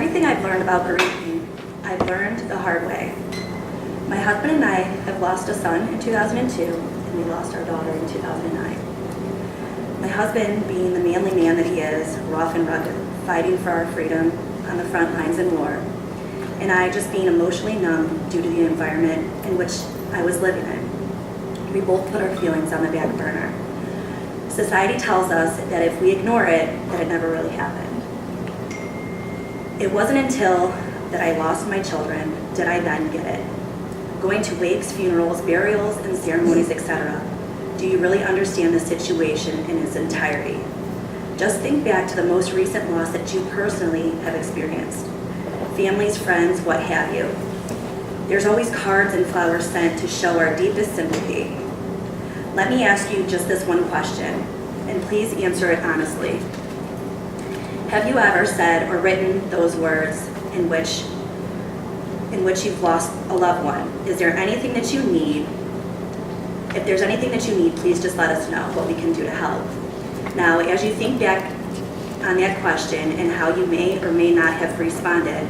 Everything I've learned about bereavement, I've learned the hard way. My husband and I have lost a son in 2002, and we lost our daughter in 2009. My husband, being the manly man that he is, rough and rugged, fighting for our freedom on the front lines in war, and I just being emotionally numb due to the environment in which I was living in. We both put our feelings on the back burner. Society tells us that if we ignore it, that it never really happened. It wasn't until that I lost my children did I then get it. Going to wakes, funerals, burials, and ceremonies, etc. Do you really understand the situation in its entirety? Just think back to the most recent loss that you personally have experienced. Families, friends, what have you. There's always cards and flowers sent to show our deepest sympathy. Let me ask you just this one question, and please answer it honestly. Have you ever said or written those words in which you've lost a loved one? Is there anything that you need? If there's anything that you need, please just let us know what we can do to help. Now, as you think back on that question and how you may or may not have responded,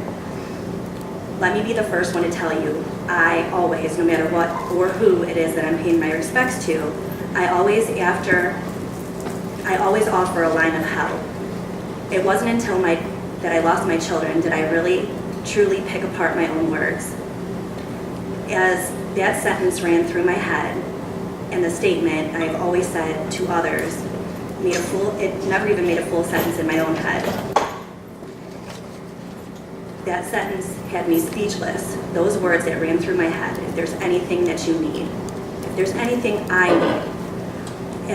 let me be the first one to tell you, I always, no matter what or who it is that I'm paying my respects to, I always offer a line of help. It wasn't until that I lost my children did I really, truly pick apart my own words. As that sentence ran through my head, and the statement I've always said to others, it never even made a full sentence in my own head. That sentence had me speechless. Those words that ran through my head, if there's anything that you need, if there's anything I need.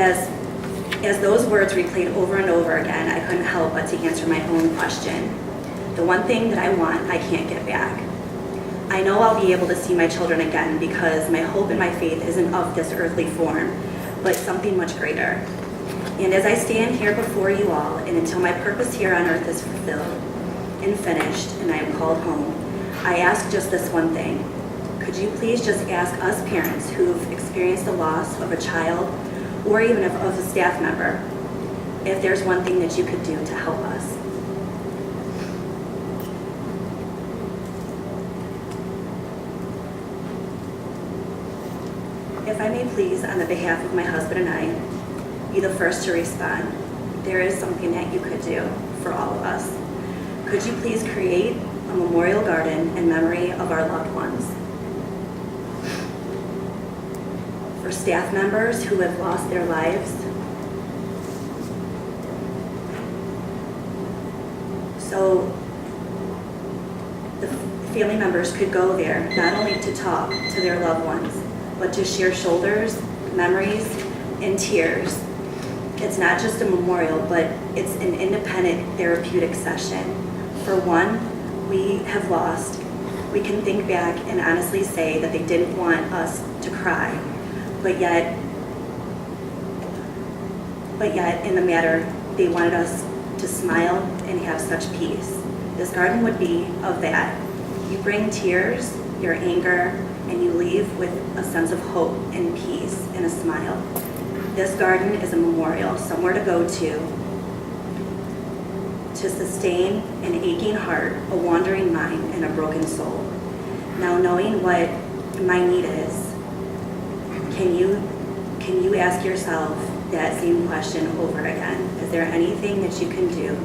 As those words replayed over and over again, I couldn't help but to answer my own question. The one thing that I want, I can't get back. I know I'll be able to see my children again because my hope and my faith isn't of this earthly form, but something much greater. And as I stand here before you all, and until my purpose here on earth is fulfilled and finished, and I am called home, I ask just this one thing. Could you please just ask us parents who've experienced the loss of a child or even of a staff member, if there's one thing that you could do to help us? If I may please, on the behalf of my husband and I, be the first to respond. There is something that you could do for all of us. Could you please create a memorial garden in memory of our loved ones? For staff members who have lost their lives, so the family members could go there not only to talk to their loved ones, but to share shoulders, memories, and tears. It's not just a memorial, but it's an independent therapeutic session. For one, we have lost. We can think back and honestly say that they didn't want us to cry, but yet in the matter, they wanted us to smile and have such peace. This garden would be of that. You bring tears, your anger, and you leave with a sense of hope and peace and a smile. This garden is a memorial, somewhere to go to sustain an aching heart, a wandering mind, and a broken soul. Now, knowing what my need is, can you ask yourself that same question over again? Is there anything that you can do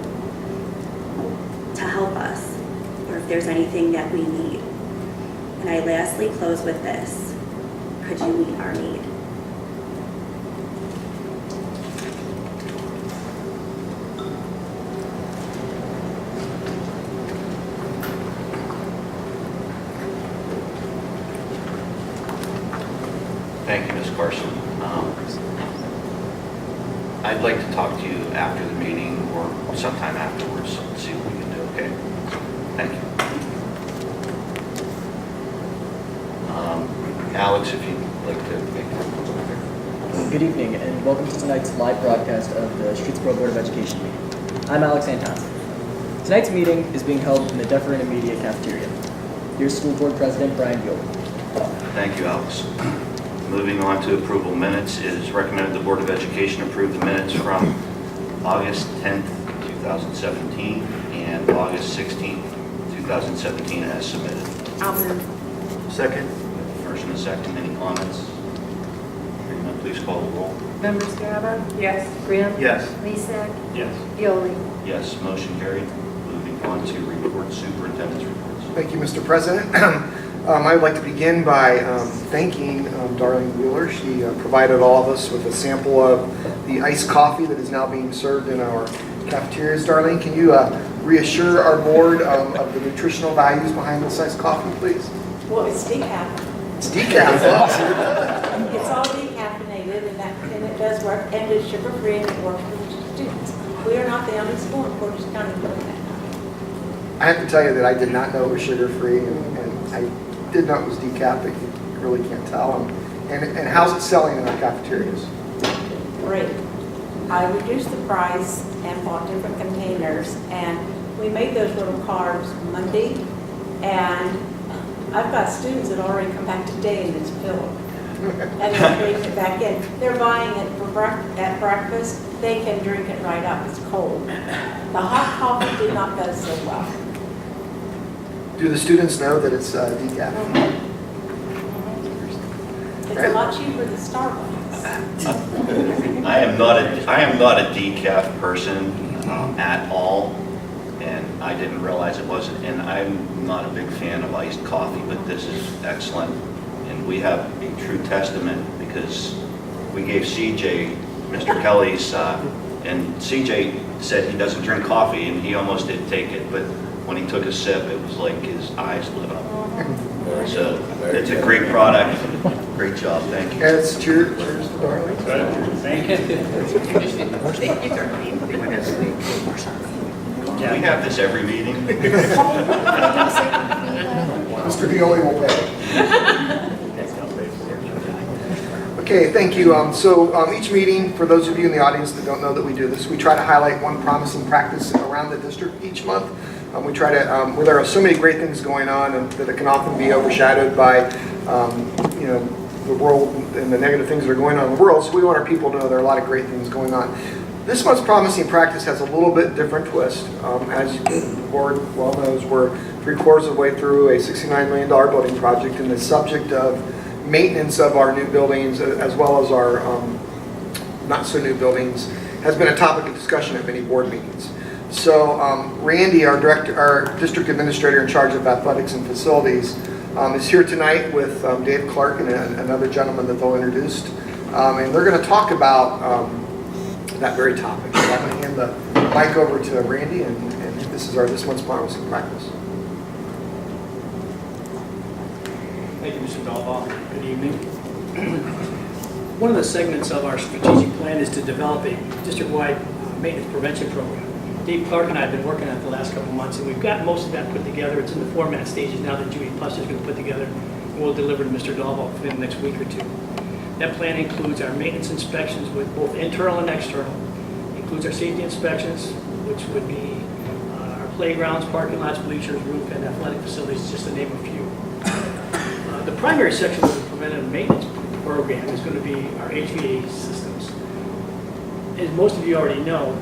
to help us, or if there's anything that we need? And I lastly close with this. Could you meet our need? Thank you, Ms. Carson. I'd like to talk to you after the meeting or sometime afterwards and see what we can do, okay? Thank you. Alex, if you'd like to make a comment. Good evening, and welcome to tonight's live broadcast of the Streetsboro Board of Education meeting. I'm Alex Anton. Tonight's meeting is being held in the Dufferin Immediate Cafeteria. Here's School Board President Brian Buell. Thank you, Alex. Moving on to approval minutes, it is recommended the Board of Education approve the minutes from August 10th, 2017 and August 16th, 2017 as submitted. I'll move. Second. First and a second, any comments? Hearing none, please call the roll. Members Gaba? Yes. Grimm? Yes. Mezek? Yes. Pioli? Yes, motion carried. Moving on to report superintendent's reports. Thank you, Mr. President. I would like to begin by thanking Darlene Wheeler. She provided all of us with a sample of the iced coffee that is now being served in our cafeterias. Darlene, can you reassure our board of the nutritional values behind this iced coffee, please? Well, it's decaf. It's decaf. It's all decaffeinated, and it does work, and it's sugar-free, and it works for the students. We are not the only school in Portage County doing that. I have to tell you that I did not know it was sugar-free, and I did know it was decaf, but you really can't tell. And how's it selling in our cafeterias? Great. I reduced the price and bought different containers, and we made those little cards Monday, and I've got students that already come back today and it's filled. And they're bringing it back in. They're buying it for at breakfast. They can drink it right up. It's cold. The hot coffee did not go so well. Do the students know that it's decaf? It's a lot cheaper than Starbucks. I am not a decaf person at all, and I didn't realize it wasn't. And I'm not a big fan of iced coffee, but this is excellent. And we have a true testament because we gave CJ Mr. Kelly's, and CJ said he doesn't drink coffee, and he almost did take it, but when he took a sip, it was like his eyes lit up. So it's a great product. Great job, thank you. And it's cheers to Darlene. We have this every meeting. Mr. Pioli will pay. Okay, thank you. Each meeting, for those of you in the audience that don't know that we do this, we try to highlight one promising practice around the district each month. We try to, well, there are so many great things going on and that it can often be overshadowed by, the world and the negative things that are going on in the world. So we want our people to know there are a lot of great things going on. This month's promising practice has a little bit different twist. As the board well knows, we're 3/4 of the way through a $69 million building project, and the subject of maintenance of our new buildings as well as our not so new buildings has been a topic of discussion at many board meetings. So Randy, our district administrator in charge of athletics and facilities, is here tonight with Dave Clark and another gentleman that they'll introduce. And they're going to talk about that very topic. So I'm going to hand the mic over to Randy, and this is this month's promising practice. Thank you, Mr. Dalbaugh. Good evening. One of the segments of our strategic plan is to develop a district-wide maintenance prevention program. Dave Clark and I have been working on it the last couple of months, and we've got most of that put together. It's in the format stages now that Judy Plus is going to put together, and we'll deliver to Mr. Dalbaugh within the next week or two. That plan includes our maintenance inspections with both internal and external. It includes our safety inspections, which would be our playgrounds, parking lots, bleachers, roof, and athletic facilities, just to name a few. The primary section of the preventive maintenance program is going to be our HVAC systems. As most of you already know,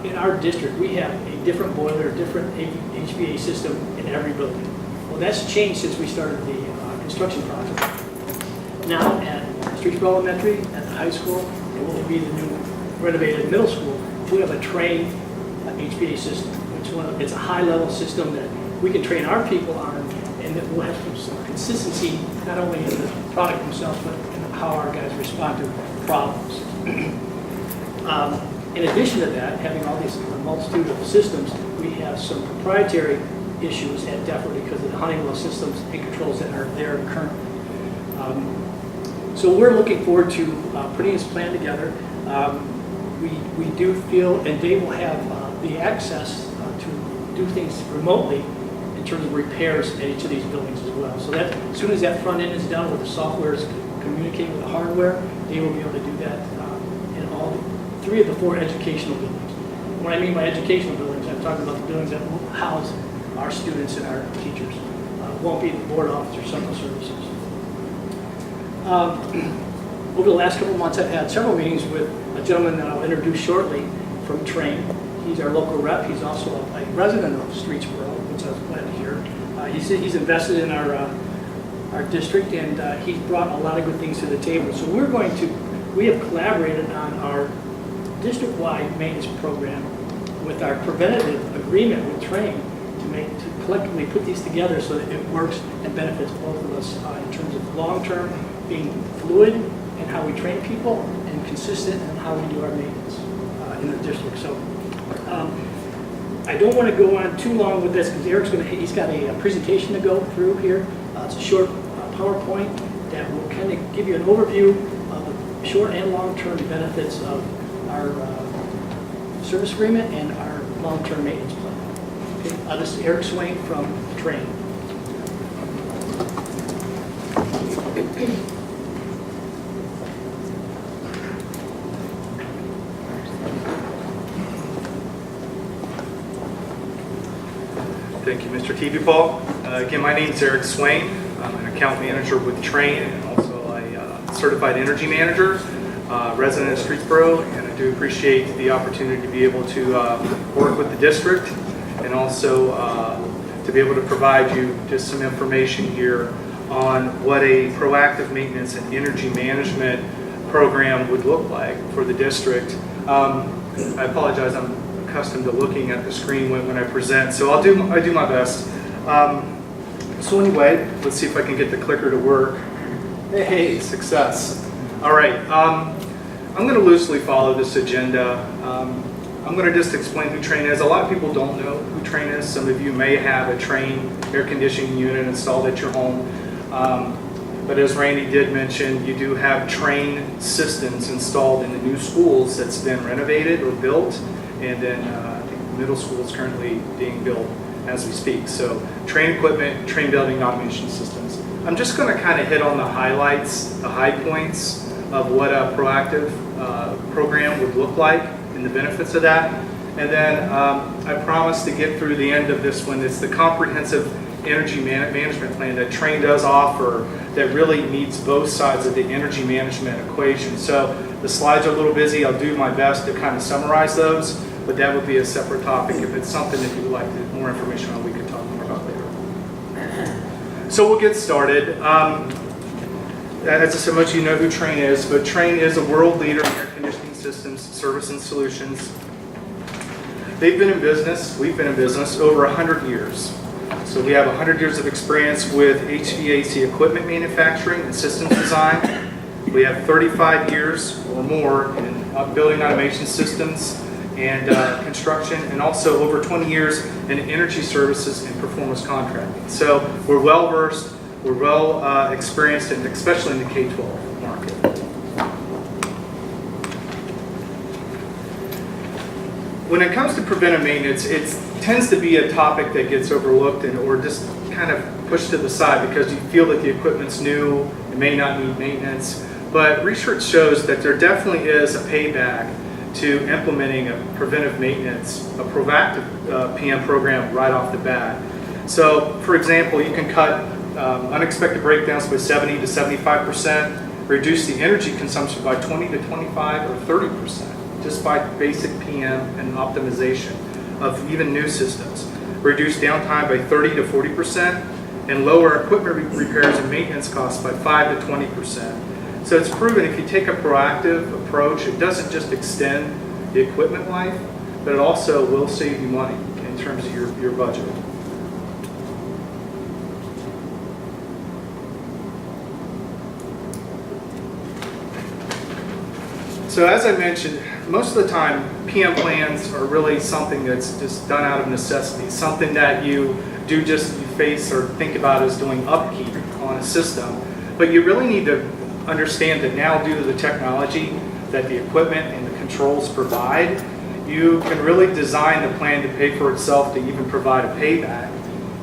in our district, we have a different boiler, different HVAC system in every building. Well, that's changed since we started the construction project. Now at Streetsboro Elementary, at the high school, and what will be the new renovated middle school, we have a trained HVAC system. It's a high-level system that we can train our people on, and that will have some consistency, not only in the product themselves, but in how our guys respond to problems. In addition to that, having all these multitude of systems, we have some proprietary issues at DEFRA because of the Honeywell systems and controls that are there currently. So we're looking forward to putting this plan together. We do feel, and Dave will have the access to do things remotely in terms of repairs at each of these buildings as well. So that as soon as that front end is done with the software is communicating with the hardware, Dave will be able to do that in all 3 of the 4 educational buildings. When I mean by educational buildings, I'm talking about the buildings that will house our students and our teachers. Won't be the board office or central services. Over the last couple of months, I've had several meetings with a gentleman that I'll introduce shortly from Train. He's our local rep. He's also a resident of Streetsboro, which I was glad to hear. He's invested in our district, and he's brought a lot of good things to the table. So we have collaborated on our district-wide maintenance program with our preventative agreement with Train to collectively put these together so that it works and benefits both of us in terms of long-term being fluid in how we train people and consistent in how we do our maintenance in the district. So I don't want to go on too long with this because he's got a presentation to go through here. It's a short PowerPoint that will kind of give you an overview of the short and long-term benefits of our service agreement and our long-term maintenance plan. Okay, this is Eric Swain from Train. Thank you, Mr. TV Paul. Again, my name is Eric Swain. I'm an account manager with Train and also a certified energy manager, resident of Streetsboro, and I do appreciate the opportunity to be able to work with the district and also to be able to provide you just some information here on what a proactive maintenance and energy management program would look like for the district. I apologize, I'm accustomed to looking at the screen when I present, so I do my best. So anyway, let's see if I can get the clicker to work. Hey, success. All right, I'm going to loosely follow this agenda. I'm going to just explain who Train is. A lot of people don't know who Train is. Some of you may have a Train air conditioning unit installed at your home. But as Randy did mention, you do have Train systems installed in the new schools that's been renovated or built. And then I think the middle school is currently being built as we speak. So Train equipment, Train building automation systems. I'm just going to kind of hit on the highlights, the high points of what a proactive program would look like and the benefits of that. And then I promise to get through the end of this one. It's the comprehensive energy management plan that Train does offer that really meets both sides of the energy management equation. So the slides are a little busy. I'll do my best to kind of summarize those, but that would be a separate topic. If it's something that you would like more information on, we can talk more about later. So we'll get started. As I said, much of you know who Train is, but Train is a world leader in air conditioning systems, service, and solutions. They've been in business, we've been in business over 100 years. So we have 100 years of experience with HVAC equipment manufacturing and systems design. We have 35 years or more in building automation systems and construction, and also over 20 years in energy services and performance contracting. So we're well versed, we're well experienced, and especially in the K-12 market. When it comes to preventive maintenance, it tends to be a topic that gets overlooked or just kind of pushed to the side because you feel that the equipment's new, it may not need maintenance. But research shows that there definitely is a payback to implementing a preventive maintenance, a proactive PM program right off the bat. So, for example, you can cut unexpected breakdowns by 70 to 75%, reduce the energy consumption by 20 to 25 or 30%. Just by basic PM and optimization of even new systems. Reduce downtime by 30 to 40% and lower equipment repairs and maintenance costs by 5 to 20%. So it's proven if you take a proactive approach, it doesn't just extend the equipment life, but it also will save you money in terms of your budget. So as I mentioned, most of the time, PM plans are really something that's just done out of necessity, something that you face or think about as doing upkeep on a system. But you really need to understand that now, due to the technology that the equipment and the controls provide, you can really design the plan to pay for itself to even provide a payback.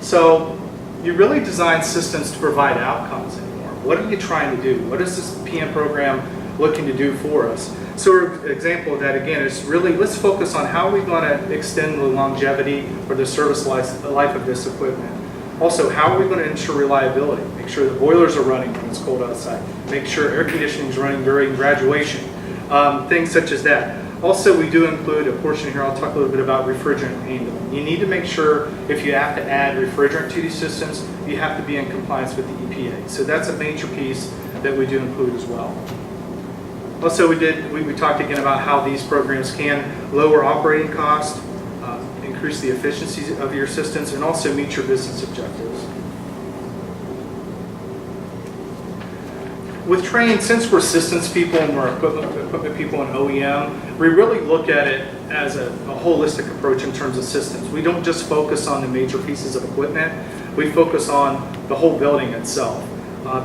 So you really design systems to provide outcomes anymore. What are you trying to do? What is this PM program looking to do for us? So an example of that, again, is really, let's focus on how we're going to extend the longevity or the service life of this equipment. Also, how are we going to ensure reliability? Make sure the boilers are running when it's cold outside. Make sure air conditioning is running during graduation. Things such as that. Also, we do include a portion here, I'll talk a little bit about refrigerant handling. You need to make sure if you have to add refrigerant to these systems, you have to be in compliance with the EPA. So that's a major piece that we do include as well. Also, we talked again about how these programs can lower operating costs, increase the efficiency of your systems, and also meet your business objectives. With Trane, since we're systems people and we're equipment people and OEM, we really look at it as a holistic approach in terms of systems. We don't just focus on the major pieces of equipment, we focus on the whole building itself,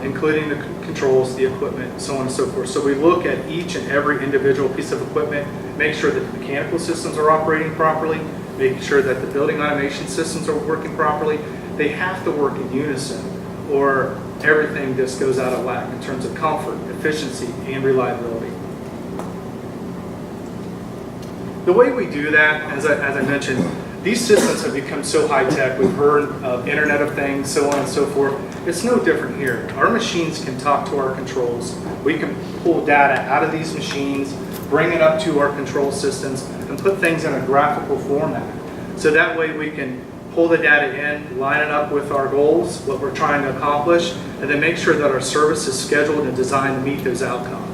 including the controls, the equipment, so on and so forth. So we look at each and every individual piece of equipment, make sure that the mechanical systems are operating properly, making sure that the building automation systems are working properly. They have to work in unison, or everything just goes out of whack in terms of comfort, efficiency, and reliability. The way we do that, as I mentioned, these systems have become so high-tech. We've heard of Internet of Things, so on and so forth. It's no different here. Our machines can talk to our controls. We can pull data out of these machines, bring it up to our control systems, and put things in a graphical format. So that way we can pull the data in, line it up with our goals, what we're trying to accomplish, and then make sure that our service is scheduled and designed to meet those outcomes.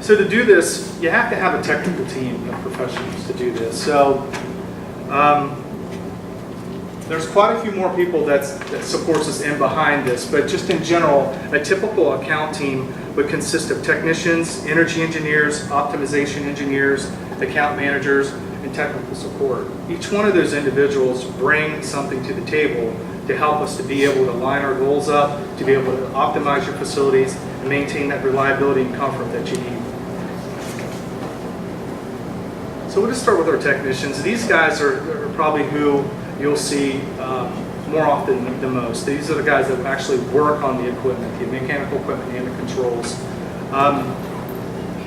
So to do this, you have to have a technical team of professionals to do this. So there's quite a few more people that supports us in behind this, but just in general, a typical account team would consist of technicians, energy engineers, optimization engineers, account managers, and technical support. Each one of those individuals bring something to the table to help us to be able to line our goals up, to be able to optimize your facilities, and maintain that reliability and comfort that you need. So we'll just start with our technicians. These guys are probably who you'll see more often than most. These are the guys that actually work on the equipment, the mechanical equipment and the controls.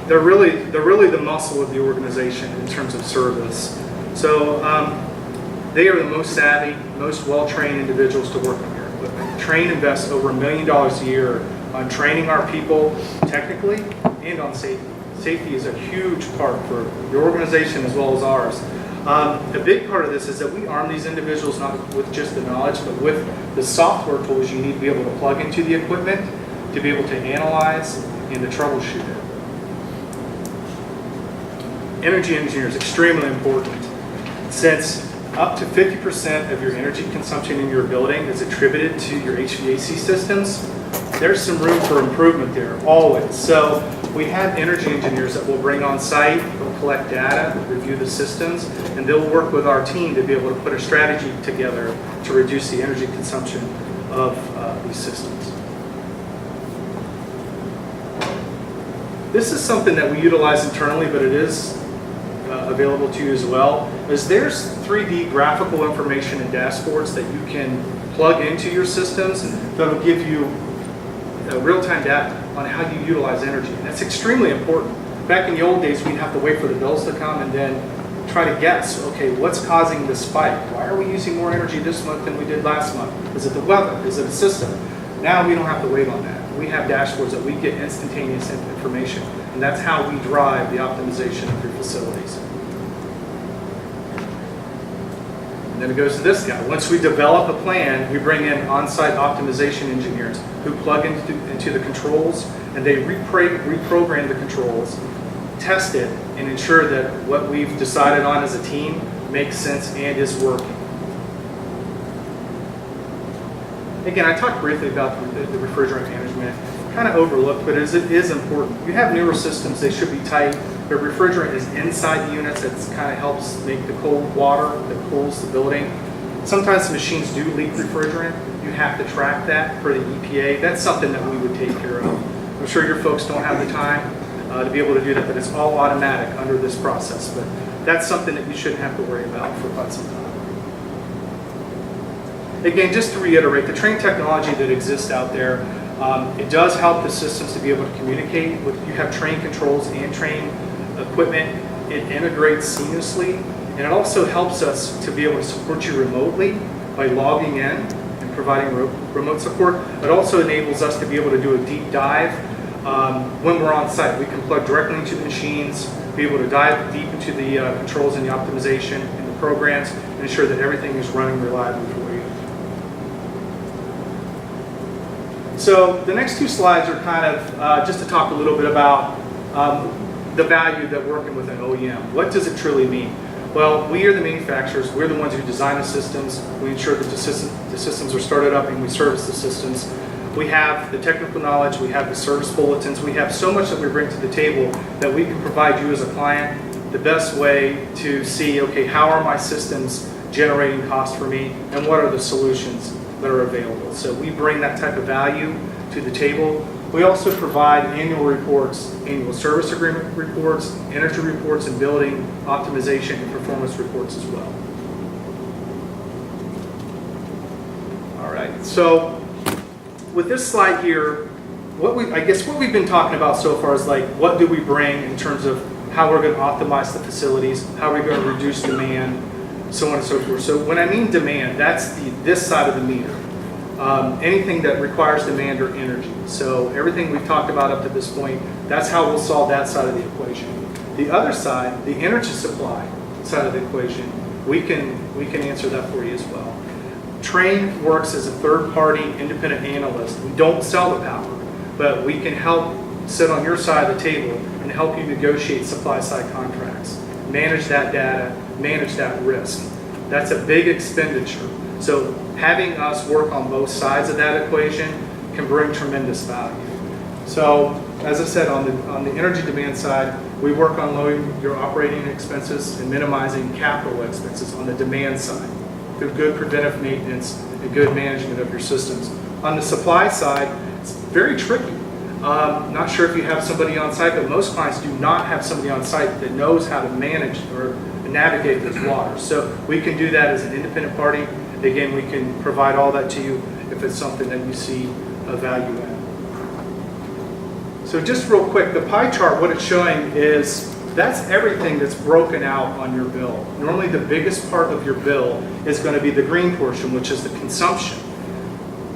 They're really the muscle of the organization in terms of service. So they are the most savvy, most well-trained individuals to work on your equipment. Trane invests over $1 million a year on training our people technically and on safety. Safety is a huge part for your organization as well as ours. A big part of this is that we arm these individuals not with just the knowledge, but with the software tools you need to be able to plug into the equipment, to be able to analyze and to troubleshoot it. Energy engineer is extremely important, since up to 50% of your energy consumption in your building is attributed to your HVAC systems. There's some room for improvement there, always. So we have energy engineers that will bring on site, they'll collect data, review the systems, and they'll work with our team to be able to put a strategy together to reduce the energy consumption of these systems. This is something that we utilize internally, but it is available to you as well, is there's 3D graphical information and dashboards that you can plug into your systems that'll give you real-time data on how you utilize energy. And that's extremely important. Back in the old days, we'd have to wait for the bills to come and then try to guess, okay, what's causing the spike? Why are we using more energy this month than we did last month? Is it the weather? Is it a system? Now we don't have to wait on that. We have dashboards that we get instantaneous information, and that's how we drive the optimization of your facilities. And then it goes to this guy. Once we develop a plan, we bring in on-site optimization engineers who plug into the controls, and they reprogram the controls, test it, and ensure that what we've decided on as a team makes sense and is working. Again, I talked briefly about the refrigerant management, kind of overlooked, but it is important. You have newer systems, they should be tight. The refrigerant is inside the units, that kind of helps make the cold water that cools the building. Sometimes the machines do leak refrigerant. You have to track that for the EPA. That's something that we would take care of. I'm sure your folks don't have the time to be able to do that, but it's all automatic under this process. But that's something that you shouldn't have to worry about for quite some time. Again, just to reiterate, the Trane technology that exists out there, it does help the systems to be able to communicate. You have Trane controls and Trane equipment. It integrates seamlessly, and it also helps us to be able to support you remotely by logging in and providing remote support. It also enables us to be able to do a deep dive when we're on site. We can plug directly into the machines, be able to dive deep into the controls and the optimization and the programs, and ensure that everything is running reliably for you. So the next two slides are kind of just to talk a little bit about the value that working with an OEM. What does it truly mean? Well, we are the manufacturers. We're the ones who design the systems. We ensure that the systems are started up and we service the systems. We have the technical knowledge. We have the service bulletins. We have so much that we bring to the table that we can provide you as a client the best way to see, okay, how are my systems generating cost for me and what are the solutions that are available. So we bring that type of value to the table. We also provide annual reports, annual service agreement reports, energy reports, and building optimization and performance reports as well. All right, so with this slide here, what we've been talking about so far is like, what do we bring in terms of how we're going to optimize the facilities, how we're going to reduce demand, so on and so forth. So when I mean demand, that's this side of the meter. Anything that requires demand or energy. So everything we've talked about up to this point, that's how we'll solve that side of the equation. The other side, the energy supply side of the equation, we can answer that for you as well. Trane works as a third-party independent analyst. We don't sell the power, but we can help sit on your side of the table and help you negotiate supply-side contracts, manage that data, manage that risk. That's a big expenditure. So having us work on both sides of that equation can bring tremendous value. So as I said, on the energy demand side, we work on lowering your operating expenses and minimizing capital expenses on the demand side through good preventive maintenance and good management of your systems. On the supply side, it's very tricky. Not sure if you have somebody on site, but most clients do not have somebody on site that knows how to manage or navigate those waters. So we can do that as an independent party. Again, we can provide all that to you if it's something that you see a value in. So just real quick, the pie chart, what it's showing is that's everything that's broken out on your bill. Normally the biggest part of your bill is going to be the green portion, which is the consumption.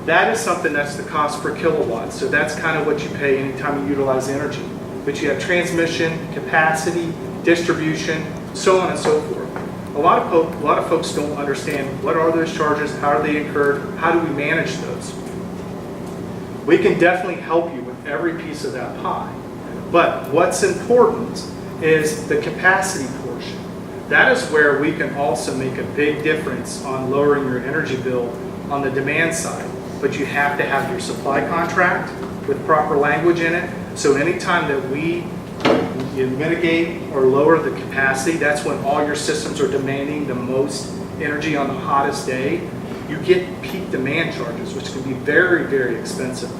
That is something that's the cost per kilowatt. So that's kind of what you pay anytime you utilize energy. But you have transmission, capacity, distribution, so on and so forth. A lot of folks don't understand what are those charges, how are they incurred, how do we manage those. We can definitely help you with every piece of that pie. But what's important is the capacity portion. That is where we can also make a big difference on lowering your energy bill on the demand side. But you have to have your supply contract with proper language in it. So anytime that you mitigate or lower the capacity, that's when all your systems are demanding the most energy on the hottest day. You get peak demand charges, which can be very, very expensive.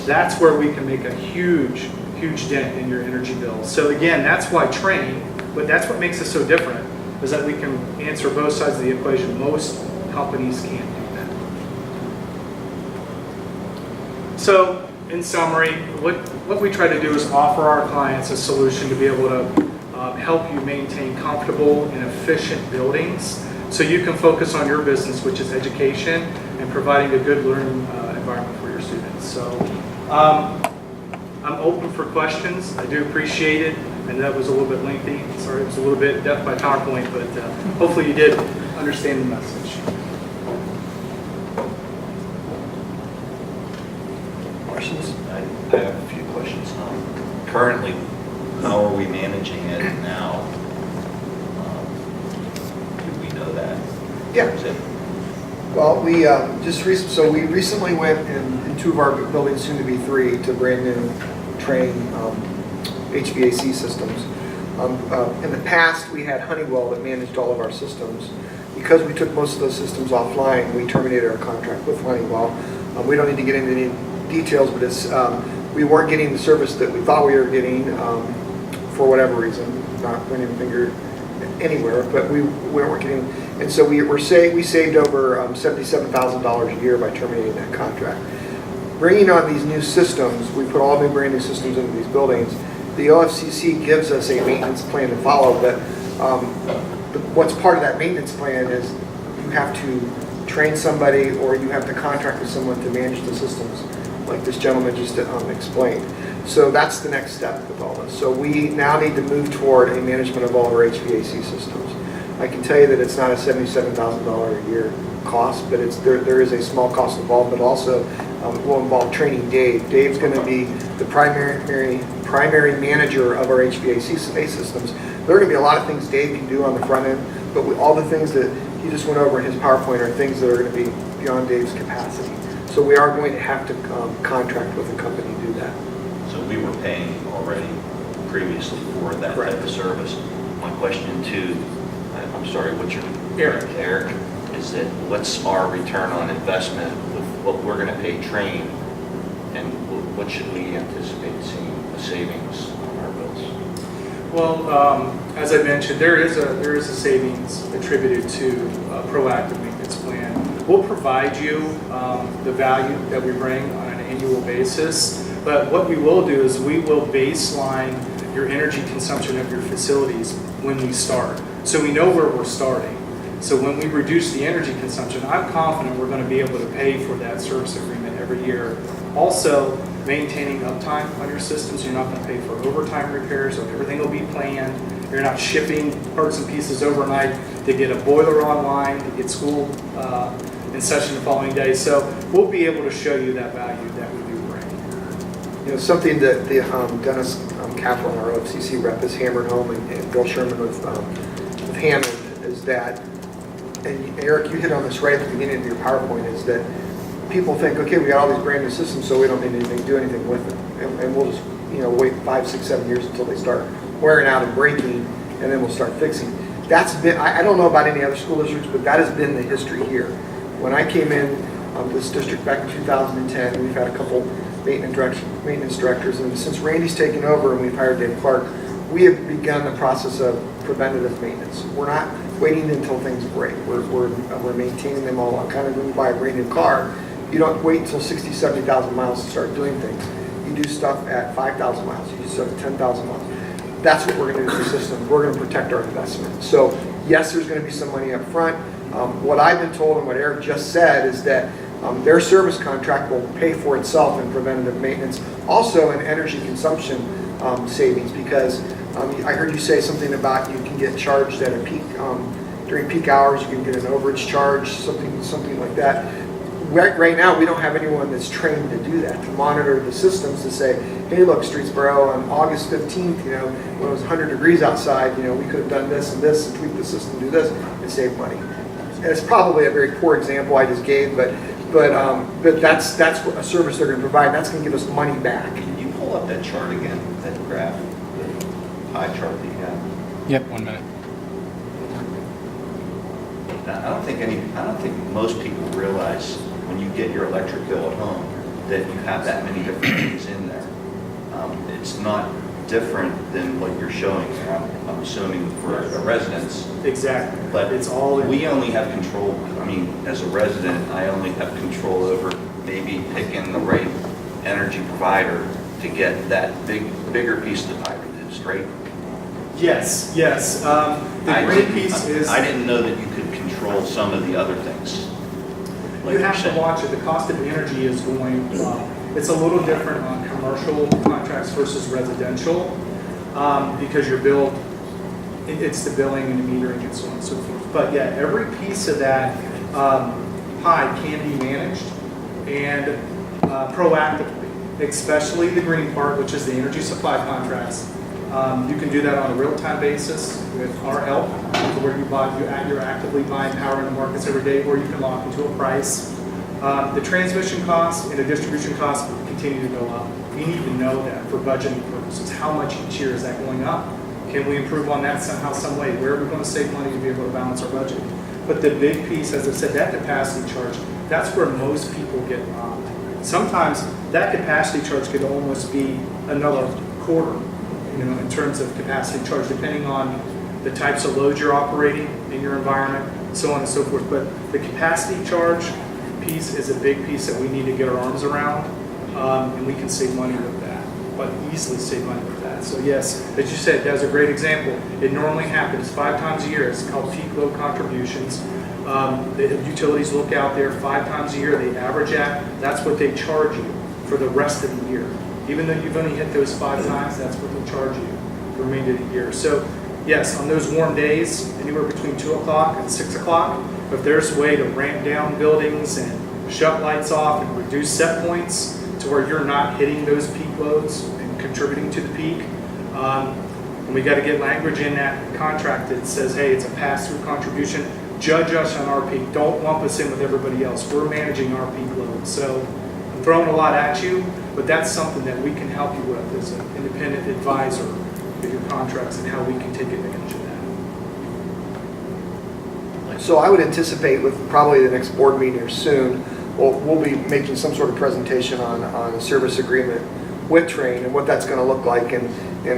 That's where we can make a huge, huge dent in your energy bill. So again, that's why Trane, but that's what makes us so different, is that we can answer both sides of the equation. Most companies can't do that. So in summary, what we try to do is offer our clients a solution to be able to help you maintain comfortable and efficient buildings so you can focus on your business, which is education, and providing a good learning environment for your students. So I'm open for questions. I do appreciate it, and that was a little bit lengthy. Sorry, it was a little bit death by PowerPoint, but hopefully you did understand the message. Questions? I have a few questions. Currently, how are we managing it now? Do we know that? Yeah. Is it- Well, we we recently went in two of our buildings, soon to be three, to brand new Trane HVAC systems. In the past, we had Honeywell that managed all of our systems. Because we took most of those systems offline, we terminated our contract with Honeywell. We don't need to get into any details, but we weren't getting the service that we thought we were getting for whatever reason. Not pointing a finger anywhere, but we weren't getting. And so we saved over $77,000 a year by terminating that contract. Bringing on these new systems, we put all new brand new systems into these buildings. The OFCC gives us a maintenance plan to follow, but what's part of that maintenance plan is you have to train somebody or you have to contract with someone to manage the systems like this gentleman just explained. So that's the next step with all this. So we now need to move toward a management of all of our HVAC systems. I can tell you that it's not a $77,000 a year cost, but there is a small cost involved, but also will involve training Dave. Dave's going to be the primary manager of our HVAC systems. There are going to be a lot of things Dave can do on the front end, but all the things that he just went over in his PowerPoint are things that are going to be beyond Dave's capacity. So we are going to have to contract with a company to do that. So we were paying already previously for that Correct. type of service. My question too, I'm sorry, what's your? Eric. Eric, is that what's our return on investment with what we're going to pay Train, and what should we anticipate seeing a savings on our bills? Well, as I mentioned, there is a savings attributed to a proactive maintenance plan. We'll provide you the value that we bring on an annual basis, but what we will do is we will baseline your energy consumption of your facilities when we start. So we know where we're starting. So when we reduce the energy consumption, I'm confident we're going to be able to pay for that service agreement every year. Also, maintaining uptime on your systems, you're not going to pay for overtime repairs, so everything will be planned. You're not shipping parts and pieces overnight to get a boiler online, to get school in session the following day. So we'll be able to show you that value that we do bring. You know, something that the Dennis Kaplan, our OFCC rep, has hammered home, and Bill Sherman with Hammond, is that, and Eric, you hit on this right at the beginning of your PowerPoint, is that people think, okay, we got all these brand new systems, so we don't need to do anything with them. And we'll just, wait 5, 6, 7 years until they start wearing out and breaking, and then we'll start fixing. That's been, I don't know about any other school districts, but that has been the history here. When I came in this district back in 2010, we've had a couple maintenance directors, and since Randy's taken over and we've hired Dave Clark, we have begun the process of preventative maintenance. We're not waiting until things break. We're maintaining them all. Kind of when you buy a brand new car, you don't wait until 60, 70,000 miles to start doing things. You do stuff at 5,000 miles. You do stuff at 10,000 miles. That's what we're going to do with the system. We're going to protect our investment. So yes, there's going to be some money up front. What I've been told and what Eric just said is that their service contract will pay for itself in preventative maintenance, also in energy consumption savings, because I heard you say something about you can get charged at a peak, during peak hours, you can get an overage charge, something like that. Right now, we don't have anyone that's trained to do that, to monitor the systems, to say, hey, look, Streetsboro, on August 15th, when it was 100 degrees outside, we could have done this and this, and tweak the system, do this, and save money. And it's probably a very poor example I just gave, but that's what a service they're going to provide. That's going to give us money back. Can you pull up that chart again, that graph, the pie chart that you have? Yep, 1 minute. I don't think most people realize when you get your electric bill at home that you have that many different things in there. It's not different than what you're showing here. I'm assuming for the residents. Exactly. But it's all in. We only have control. I mean, as a resident, I only have control over maybe picking the right energy provider to get that bigger piece of the pie reduced, right? Yes. The green piece is. I didn't know that you could control some of the other things. Like You you're have to saying. watch it. The cost of energy is going up. It's a little different on commercial contracts versus residential because you're billed, it's the billing and the metering and so on and so forth. But yeah, every piece of that pie can be managed and proactively, especially the green part, which is the energy supply contracts. You can do that on a real-time basis with our help, where you're actively buying power in the markets every day, or you can lock into a price. The transmission costs and the distribution costs continue to go up. We need to know that for budgeting purposes. How much each year is that going up? Can we improve on that somehow, some way? Where are we going to save money to be able to balance our budget? But the big piece, as I said, that capacity charge, that's where most people get robbed. Sometimes that capacity charge could almost be another quarter, in terms of capacity charge, depending on the types of loads you're operating in your environment, so on and so forth. But the capacity charge piece is a big piece that we need to get our arms around, and we can save money with that, but easily save money with that. So yes, as you said, that's a great example. It normally happens 5 times a year. It's called peak load contributions. The utilities look out there 5 times a year. They average at. That's what they charge you for the rest of the year. Even though you've only hit those 5 times, that's what they'll charge you the remainder of the year. So yes, on those warm days, anywhere between 2 o'clock and 6 o'clock, if there's a way to ramp down buildings and shut lights off and reduce set points to where you're not hitting those peak loads and contributing to the peak, and we got to get language in that contract that says, hey, it's a pass-through contribution. Judge us on our peak. Don't lump us in with everybody else. We're managing our peak load. So I'm throwing a lot at you, but that's something that we can help you with as an independent advisor of your contracts and how we can take advantage of that. So I would anticipate with probably the next board meeting or soon, we'll be making some sort of presentation on a service agreement with Train and what that's going to look like, and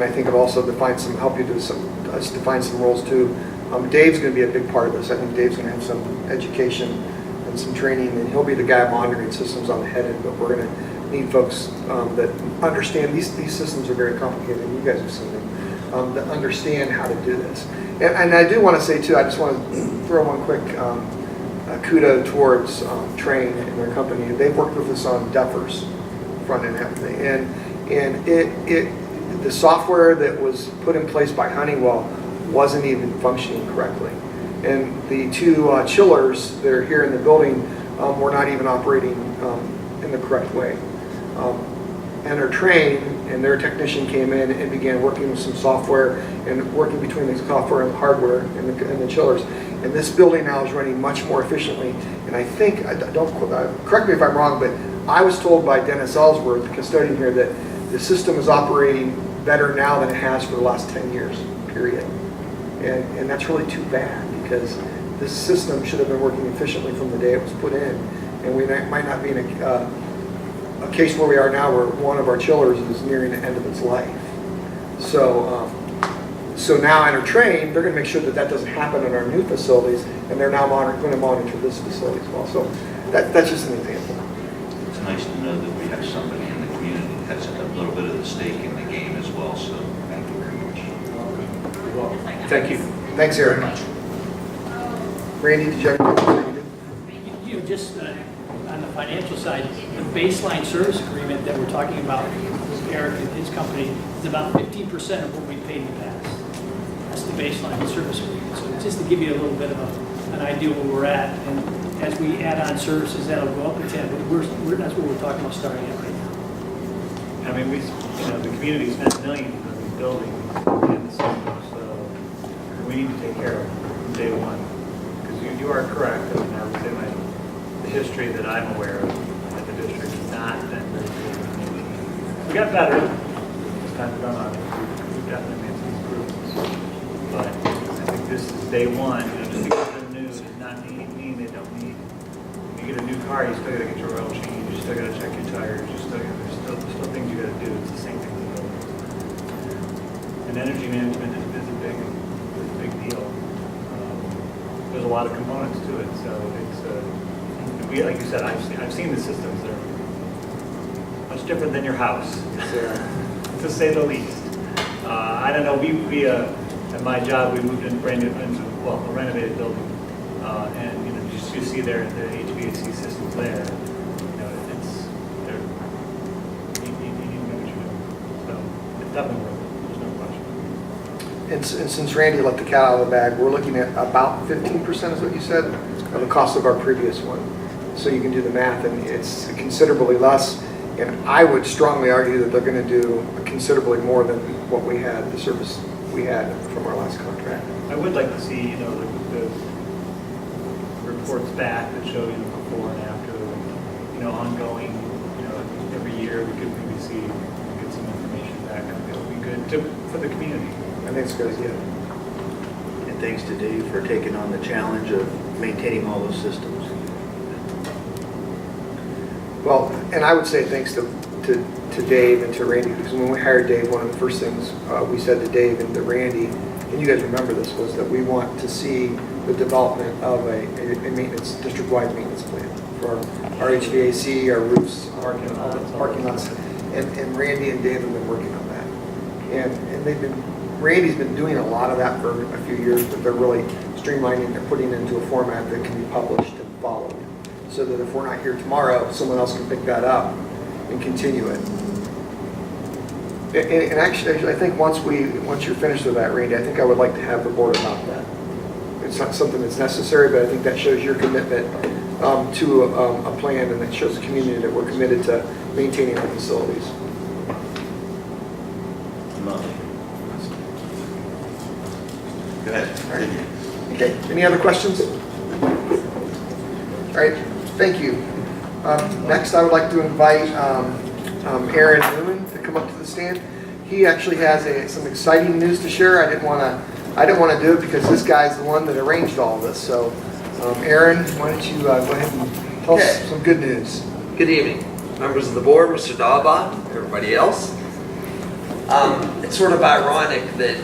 I think it'll also define some, help you define some roles too. Dave's going to be a big part of this. I think Dave's going to have some education and some training, and he'll be the guy monitoring systems on the head end, but we're going to need folks that understand these systems are very complicated, and you guys have seen them, that understand how to do this. And I do want to say too, I just want to throw one quick kudo towards Train and their company. They've worked with us on Duffers front end everything, and the software that was put in place by Honeywell wasn't even functioning correctly, and the 2 chillers that are here in the building were not even operating in the correct way. And our Train and their technician came in and began working with some software and working between the software and the hardware and the chillers. And this building now is running much more efficiently. And I think, correct me if I'm wrong, but I was told by Dennis Ellsworth, the custodian here, that the system is operating better now than it has for the last 10 years, period. And that's really too bad, because this system should have been working efficiently from the day it was put in. And we might not be in a case where we are now where one of our chillers is nearing the end of its life. So now in our Train, they're going to make sure that that doesn't happen in our new facilities, and they're now going to monitor this facility as well. So that's just an example. It's nice to know that we have somebody in the community that has a little bit of the stake in the game as well, so thank you very much. You're welcome. Thank you. Thanks, Eric. Randy, did you have anything to say? You just, on the financial side, the baseline service agreement that we're talking about with Eric and his company is about 15% of what we paid in the past. That's the baseline service agreement. So just to give you a little bit of an idea where we're at, and as we add on services, that'll go up a 10, but that's what we're talking about starting at right now. I mean, the community spent millions on these buildings and the system, so we need to take care of them from day one. Because you are correct. I mean, I would say the history that I'm aware of at the district has not been very good. We got better as time gone on. We've definitely made some improvements. But I think this is day one. Just because they're new does not mean they don't need. When you get a new car, you still got to get your oil change. You still got to check your tires. There's still things you got to do. It's the same thing with buildings. And energy management is a big deal. There's a lot of components to it, so it's like you said, I've seen the systems. They're much different than your house, to say the least. I don't know. We at my job, we moved in a renovated building, and you see there the HVAC systems there. You need to know what you're doing. So it's definitely worth it. There's no question. And since Randy let the cat out of the bag, we're looking at about 15% is what you said, of the cost of our previous one. So you can do the math, and it's considerably less. And I would strongly argue that they're going to do considerably more than what we had, the service we had from our last contract. I would like to see, the reports back that show, before and after, ongoing, every year we could maybe see, get some information back. I think it would be good for the community. I think it's a good idea. And thanks to Dave for taking on the challenge of maintaining all those systems. Well, and I would say thanks to Dave and to Randy, because when we hired Dave, one of the first things we said to Dave and to Randy, and you guys remember this, was that we want to see the development of a maintenance, district-wide maintenance plan for our HVAC, our roofs, parking lots. And Randy and Dave have been working on that. And Randy's been doing a lot of that for a few years, but they're really streamlining and putting it into a format that can be published and followed. So that if we're not here tomorrow, someone else can pick that up and continue it. And actually, I think once you're finished with that, Randy, I think I would like to have the board adopt that. It's not something that's necessary, but I think that shows your commitment to a plan, and that shows the community that we're committed to maintaining our facilities. Go ahead. Okay, any other questions? All right, thank you. Next, I would like to invite Aaron Newman to come up to the stand. He actually has some exciting news to share. I didn't want to do it because this guy's the one that arranged all of this. So, Aaron, why don't you go ahead and tell us some good news? Good evening, members of the board, Mr. Dalbaugh, everybody else. It's sort of ironic that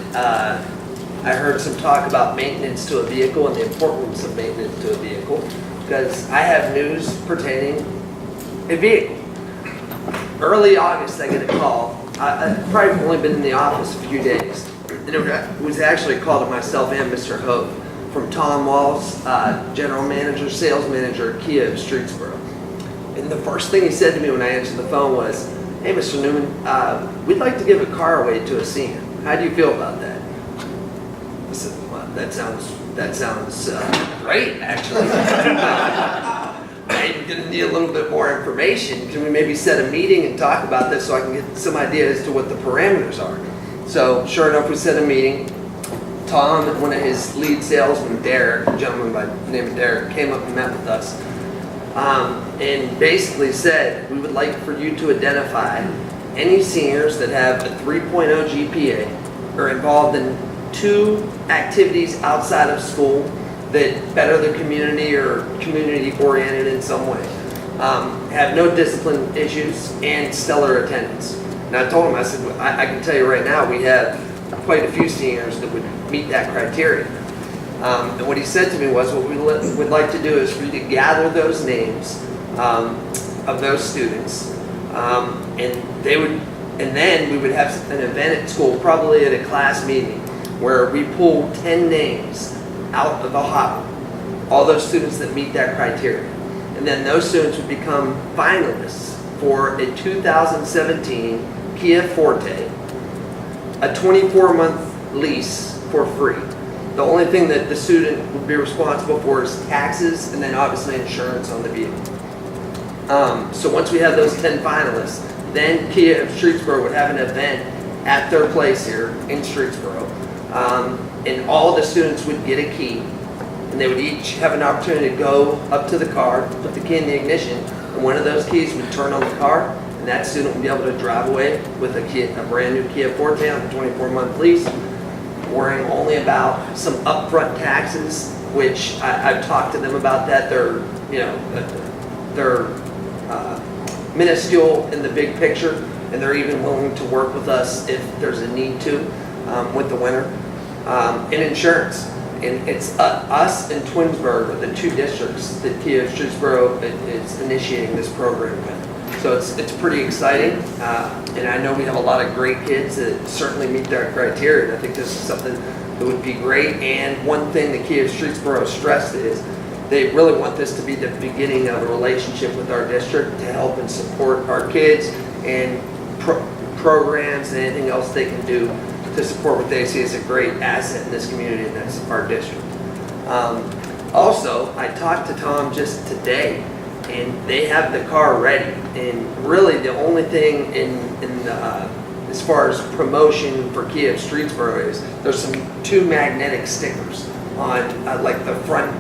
I heard some talk about maintenance to a vehicle and the importance of maintenance to a vehicle, because I have news pertaining a vehicle. Early August, I get a call. I've probably only been in the office a few days, and it was actually a call to myself and Mr. Hope from Tom Walls, General Manager, Sales Manager at Kia of Streetsboro. And the first thing he said to me when I answered the phone was, "Hey, Mr. Newman, we'd like to give a car away to a senior. How do you feel about that?" I said, "Well, that sounds great, actually. I'm going to need a little bit more information. Can we maybe set a meeting and talk about this so I can get some idea as to what the parameters are?" So sure enough, we set a meeting. Tom and one of his lead salesmen, Derek, a gentleman by the name of Derek, came up and met with us. And basically said, "We would like for you to identify any seniors that have a 3.0 GPA or involved in 2 activities outside of school that better the community or community oriented in some way, have no discipline issues, and stellar attendance." And I told him, I said, I can tell you right now, we have quite a few seniors that would meet that criteria. And what he said to me was, what we would like to do is for you to gather those names of those students, and then we would have an event at school, probably at a class meeting, where we pull 10 names out of a hopper, all those students that meet that criteria. And then those students would become finalists for a 2017 Kia Forte, a 24-month lease for free. The only thing that the student would be responsible for is taxes and then obviously insurance on the vehicle. So once we have those 10 finalists, then Kia of Streetsboro would have an event at their place here in Streetsboro. And all the students would get a key, and they would each have an opportunity to go up to the car, put the key in the ignition, and one of those keys would turn on the car, and that student would be able to drive away with a brand new Kia Forte on a 24-month lease, worrying only about some upfront taxes, which I've talked to them about that. They're minuscule in the big picture, and they're even willing to work with us if there's a need to with the winter. And insurance. And it's us and Twinsburg are the 2 districts that Kia of Streetsboro is initiating this program with. So it's pretty exciting, and I know we have a lot of great kids that certainly meet their criteria, and I think this is something that would be great. And one thing that Kia of Streetsboro stressed is they really want this to be the beginning of a relationship with our district to help and support our kids and programs and anything else they can do to support what they see as a great asset in this community, and that's our district. Also, I talked to Tom just today, and they have the car ready. And really, the only thing as far as promotion for Kia of Streetsboro is there's 2 magnetic stickers on like the front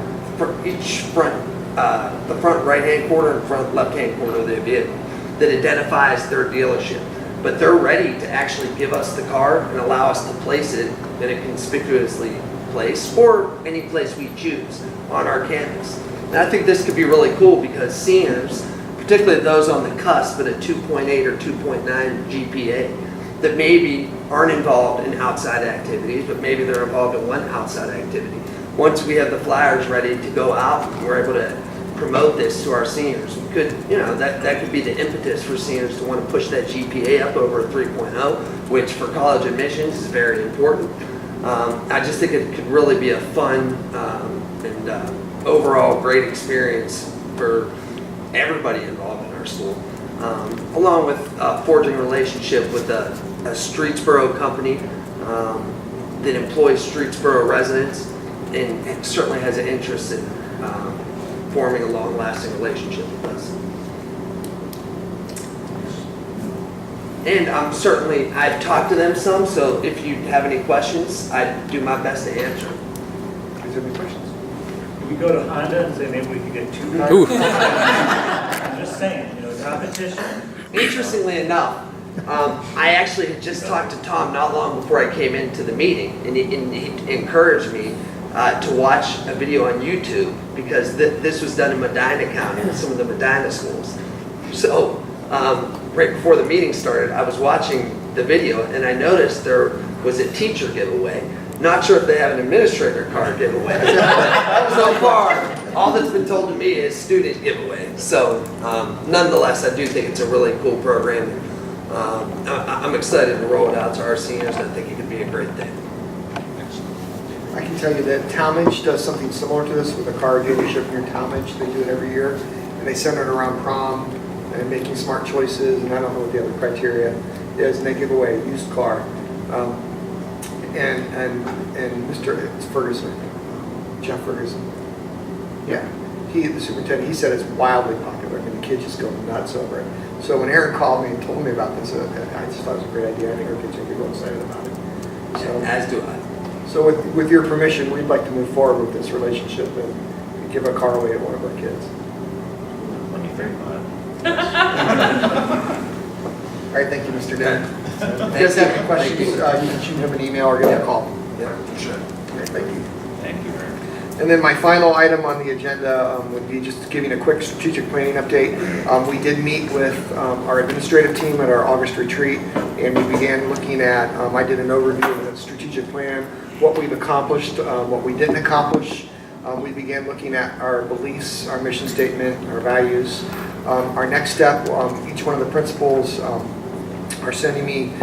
right-hand quarter and front left-hand quarter of the vehicle that identifies their dealership. But they're ready to actually give us the car and allow us to place it in a conspicuously place or any place we choose on our campus. And I think this could be really cool because seniors, particularly those on the cusp at a 2.8 or 2.9 GPA, that maybe aren't involved in outside activities, but maybe they're involved in one outside activity. Once we have the flyers ready to go out, we're able to promote this to our seniors. We could, that could be the impetus for seniors to want to push that GPA up over a 3.0, which for college admissions is very important. I just think it could really be a fun and overall great experience for everybody involved in our school. along with forging a relationship with a Streetsboro company that employs Streetsboro residents and certainly has an interest in forming a long-lasting relationship with us. And I've talked to them some, so if you have any questions, I'd do my best to answer. Is there any questions? Can we go to Honda and say maybe we could get 2 cars? I'm just saying, competition. Interestingly enough, I actually had just talked to Tom not long before I came into the meeting, and he encouraged me to watch a video on YouTube because this was done in Medina County, in some of the Medina schools. So right before the meeting started, I was watching the video, and I noticed there was a teacher giveaway. Not sure if they have an administrator card giveaway. So far, all that's been told to me is student giveaway. So nonetheless, I do think it's a really cool program. I'm excited to roll it out to our seniors. I think it could be a great thing. I can tell you that Talmadge does something similar to this with a car dealership near Talmadge. They do it every year, and they center it around prom and making smart choices, and I don't know what the other criteria is, and they give away a used car. And Mr. Ferguson, Jeff Ferguson, yeah, the superintendent, he said it's wildly popular. I mean, the kids just go nuts over it. So when Aaron called me and told me about this, I just thought it was a great idea. I think our kids are going to be real excited about it. So, As do I. So with your permission, we'd like to move forward with this relationship and give a car away to one of our kids. What do you think about it? All right, thank you, Mr. Dent. If you guys have any questions, you can shoot him an email or give him a call. Yeah, for sure. Okay, thank you. Thank you, Aaron. And then my final item on the agenda would be just giving a quick strategic planning update. We did meet with our administrative team at our August retreat, and we began looking at, I did an overview of the strategic plan, what we've accomplished, what we didn't accomplish. We began looking at our beliefs, our mission statement, our values. Our next step, each one of the principals are sending me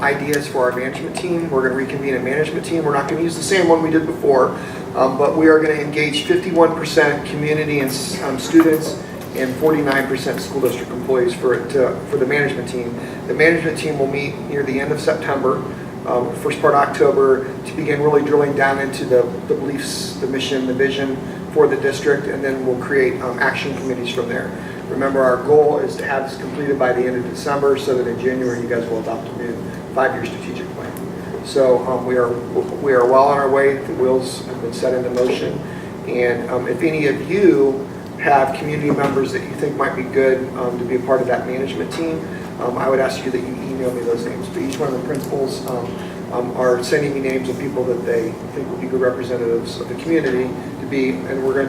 ideas for our management team. We're going to reconvene a management team. We're not going to use the same one we did before, but we are going to engage 51% community and students and 49% school district employees for the management team. The management team will meet near the end of September, first part of October, to begin really drilling down into the beliefs, the mission, the vision for the district, and then we'll create action committees from there. Remember, our goal is to have this completed by the end of December so that in January you guys will adopt a new 5-year strategic plan. So we are well on our way. The wheels have been set into motion. And if any of you have community members that you think might be good to be a part of that management team, I would ask you that you email me those names. But each one of the principals are sending me names of people that they think would be good representatives of the community to be, and we're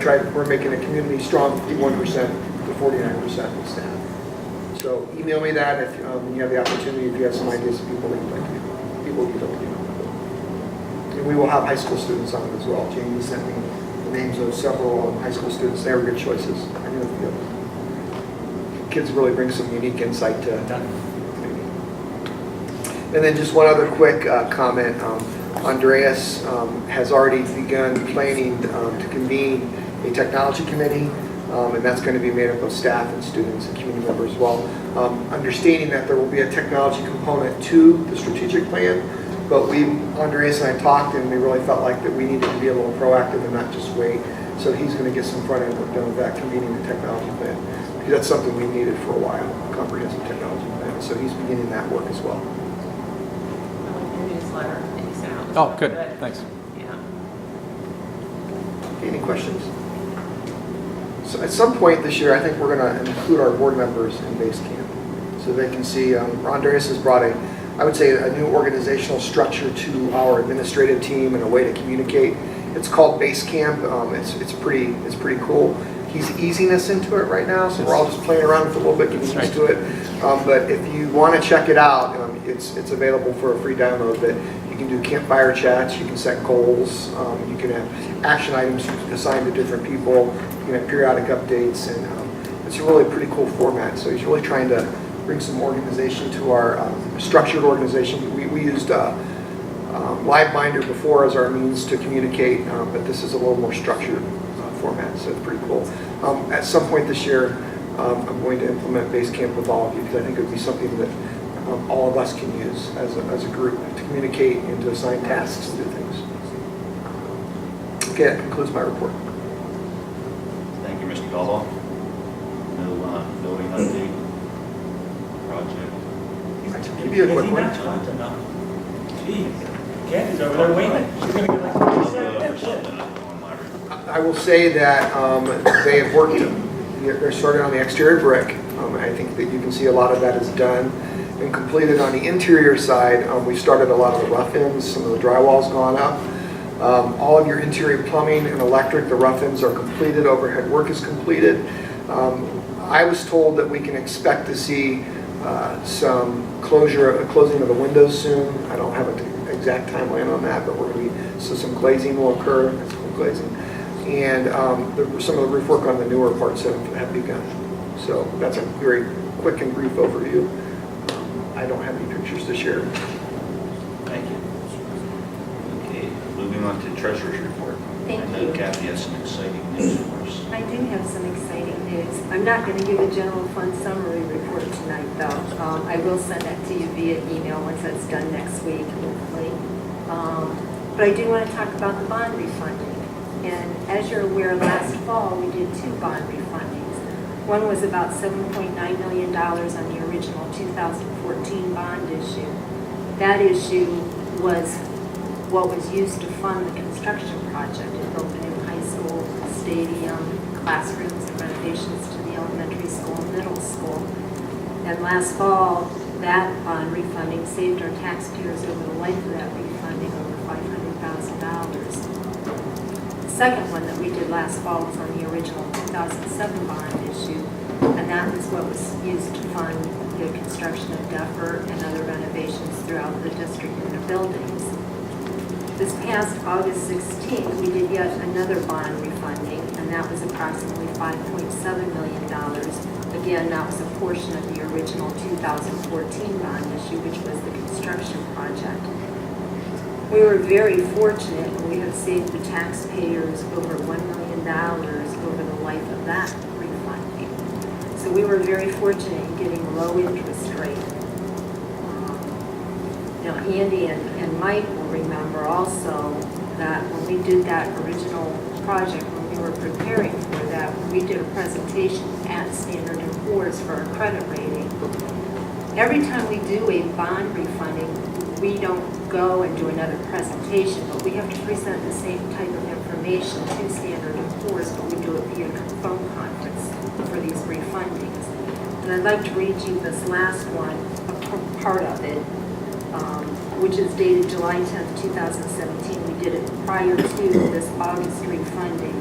making a community strong 51% to 49% of staff. So email me that if when you have the opportunity, if you have some ideas of people that you'd like to, people you don't know. And we will have high school students on it as well. Jamie sent me the names of several high school students. They were good choices. I knew a few of them. Kids really bring some unique insight to the community. And then just one other quick comment. Andreas has already begun planning to convene a technology committee. And that's going to be made up of staff and students and community members as well. Understanding that there will be a technology component to the strategic plan, but Andreas and I talked, and we really felt like that we needed to be a little proactive and not just wait. So he's going to get some front end work done with that, convening the technology plan, because that's something we needed for a while, a comprehensive technology plan. So he's beginning that work as well. Your newsletter that you sent out. Oh, good. Thanks. Yeah. Okay, any questions? So at some point this year, I think we're going to include our board members in base camp, so they can see. Andreas has brought I would say, a new organizational structure to our administrative team and a way to communicate. It's called base camp. It's pretty cool. He's easing us into it right now, so we're all just playing around with it a little bit, getting used to it. But if you want to check it out, it's available for a free download. That you can do campfire chats, you can set goals, you can have action items assigned to different people, you can have periodic updates, and it's a really pretty cool format. So he's really trying to bring some organization to our structured organization. We used LiveMinder before as our means to communicate, but this is a little more structured format, so it's pretty cool. At some point this year, I'm going to implement base camp with all of you because I think it would be something that all of us can use as a group to communicate and to assign tasks and do things. Okay, that concludes my report. Thank you, Mr. Gallo. No building update project. Give you a quick one. Jeez, Kathy's over there waiting. She's gonna get like 30 I'll go seconds. over something on my report. I will say that they have worked, they're starting on the exterior brick. I think that you can see a lot of that is done and completed on the interior side. We started a lot of the rough ends, some of the drywall's gone up. All of your interior plumbing and electric, the rough ends are completed, overhead work is completed. I was told that we can expect to see some closing of the windows soon. I don't have an exact timeline on that, but so some glazing will occur, some glazing. And some of the roof work on the newer parts have begun. So that's a very quick and brief overview. I don't have any pictures to share. Thank you. Okay, moving on to treasurer's report. Thank I know you. Kathy has some exciting news for us. I do have some exciting news. I'm not going to give a general fund summary report tonight, though. I will send that to you via email once that's done next week, hopefully. But I do want to talk about the bond refunding. And as you're aware, last fall we did 2 bond refundings. One was about $7.9 million on the original 2014 bond issue. That issue was what was used to fund the construction project. It built a new high school, stadium, classrooms, and renovations to the elementary school and middle school. And last fall, that bond refunding saved our taxpayers over the life of that refunding over $500,000. The second one that we did last fall was on the original 2007 bond issue, and that was what was used to fund the construction of Duffer and other renovations throughout the district and the buildings. This past August 16th, we did yet another bond refunding, and that was approximately $5.7 million. Again, that was a portion of the original 2014 bond issue, which was the construction project. We were very fortunate when we have saved the taxpayers over $1 million over the life of that refunding. So we were very fortunate in getting a low interest rate. Now, Andy and Mike will remember also that when we did that original project, when we were preparing for that, we did a presentation at Standard & Poor's for our credit rating. Every time we do a bond refunding, we don't go and do another presentation, but we have to present the same type of information to Standard & Poor's, but we do it via phone conference for these refundings. And I'd like to read you this last one, a part of it, which is dated July 10th, 2017. We did it prior to this August refunding.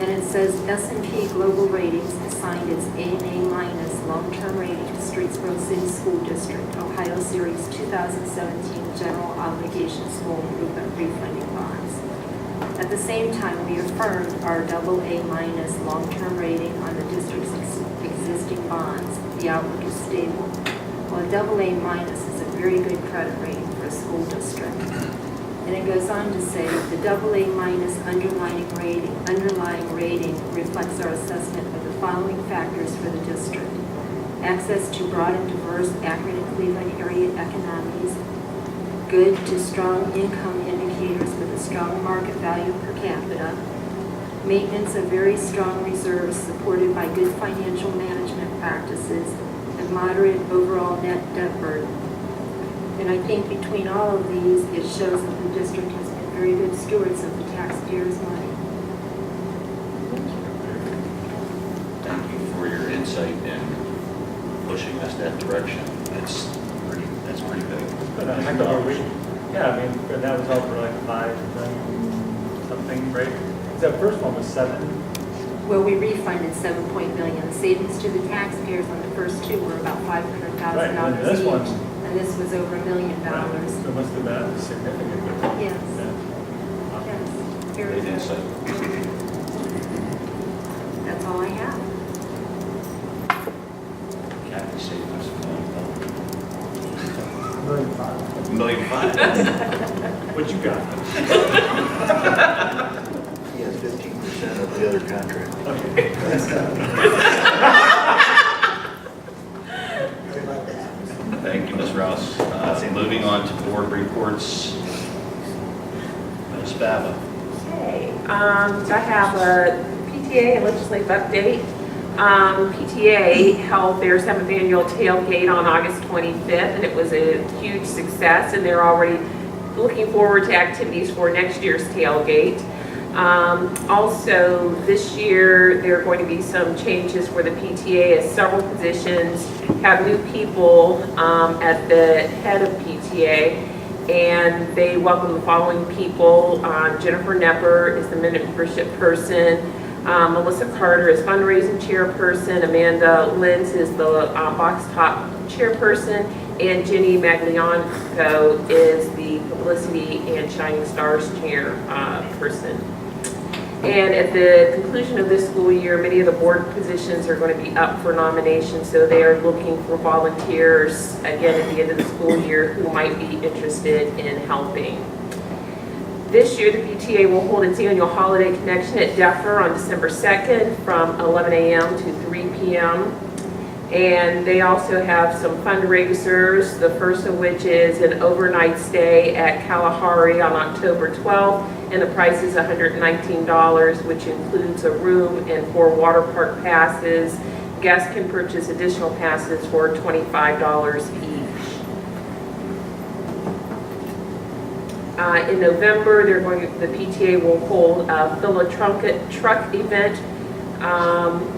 And it says S&P Global Ratings assigned its A and A- long-term rating to Streetsboro City School District, Ohio Series 2017 General Obligation School Improvement Refunding Bonds. At the same time, we affirmed our AA- long-term rating on the district's existing bonds. The outlook is stable. While a AA- is a very good credit rating for a school district. And it goes on to say the AA- underlying rating reflects our assessment of the following factors for the district: access to broad and diverse Akron and Cleveland area economies, good to strong income indicators with a strong market value per capita, maintenance of very strong reserves supported by good financial management practices, and moderate overall net debt burden. And I think between all of these, it shows that the district has been very good stewards of the taxpayers' money. Thank you for your insight and pushing us that direction. That's pretty big. But I think yeah, I mean, and that was all for like 5 million something, right? 'Cause that first one was 7. Well, we refunded $7 million. The savings to the taxpayers on the first 2 were about $500,000 Right, and this each. one- And this was over $1 million. So it must have been significant. Yes. Yeah. Yes. Very Great good. insight. That's all I have. Kathy saved us $1 $1.5 million. $1.5 million. What you got? He has 15 50% of the other contract. Okay. Thank you, Ms. Rouse. Moving on to board reports. Ms. Bava. Okay, so I have a PTA and legislative update. PTA held their 7th annual tailgate on August 25th, and it was a huge success, and they're already looking forward to activities for next year's tailgate. Also, this year, there are going to be some changes for the PTA as several positions have new people at the head of PTA, and they welcome the following people. Jennifer Nepper is the membership person. Melissa Carter is fundraising chairperson. Amanda Lentz is the box top chairperson. And Jenny Magliano is the publicity and Shining Stars chairperson. And at the conclusion of this school year, many of the board positions are going to be up for nomination, so they are looking for volunteers again at the end of the school year who might be interested in helping. This year, the PTA will hold its annual holiday connection at Deffer on December 2nd from 11 a.m. to 3 p.m. And they also have some fundraisers, the first of which is an overnight stay at Kalahari on October 12th, and the price is $119, which includes a room and 4 water park passes. Guests can purchase additional passes for $25 each. In November, the PTA will hold a Fill a Truck event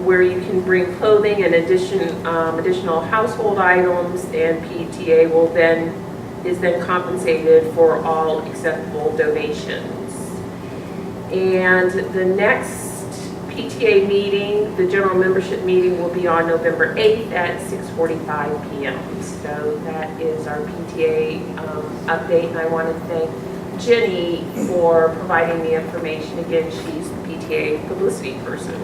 where you can bring clothing and additional household items, and PTA is then compensated for all acceptable donations. And the next PTA meeting, the general membership meeting, will be on November 8th at 6:45 p.m. So that is our PTA update, and I want to thank Jenny for providing the information. Again, she's the PTA publicity person.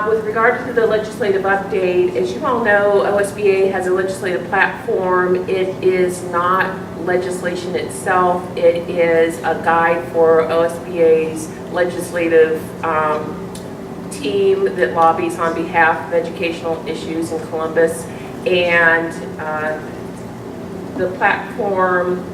With regard to the legislative update, as you all know, OSBA has a legislative platform. It is not legislation itself. It is a guide for OSBA's legislative team that lobbies on behalf of educational issues in Columbus. And the platform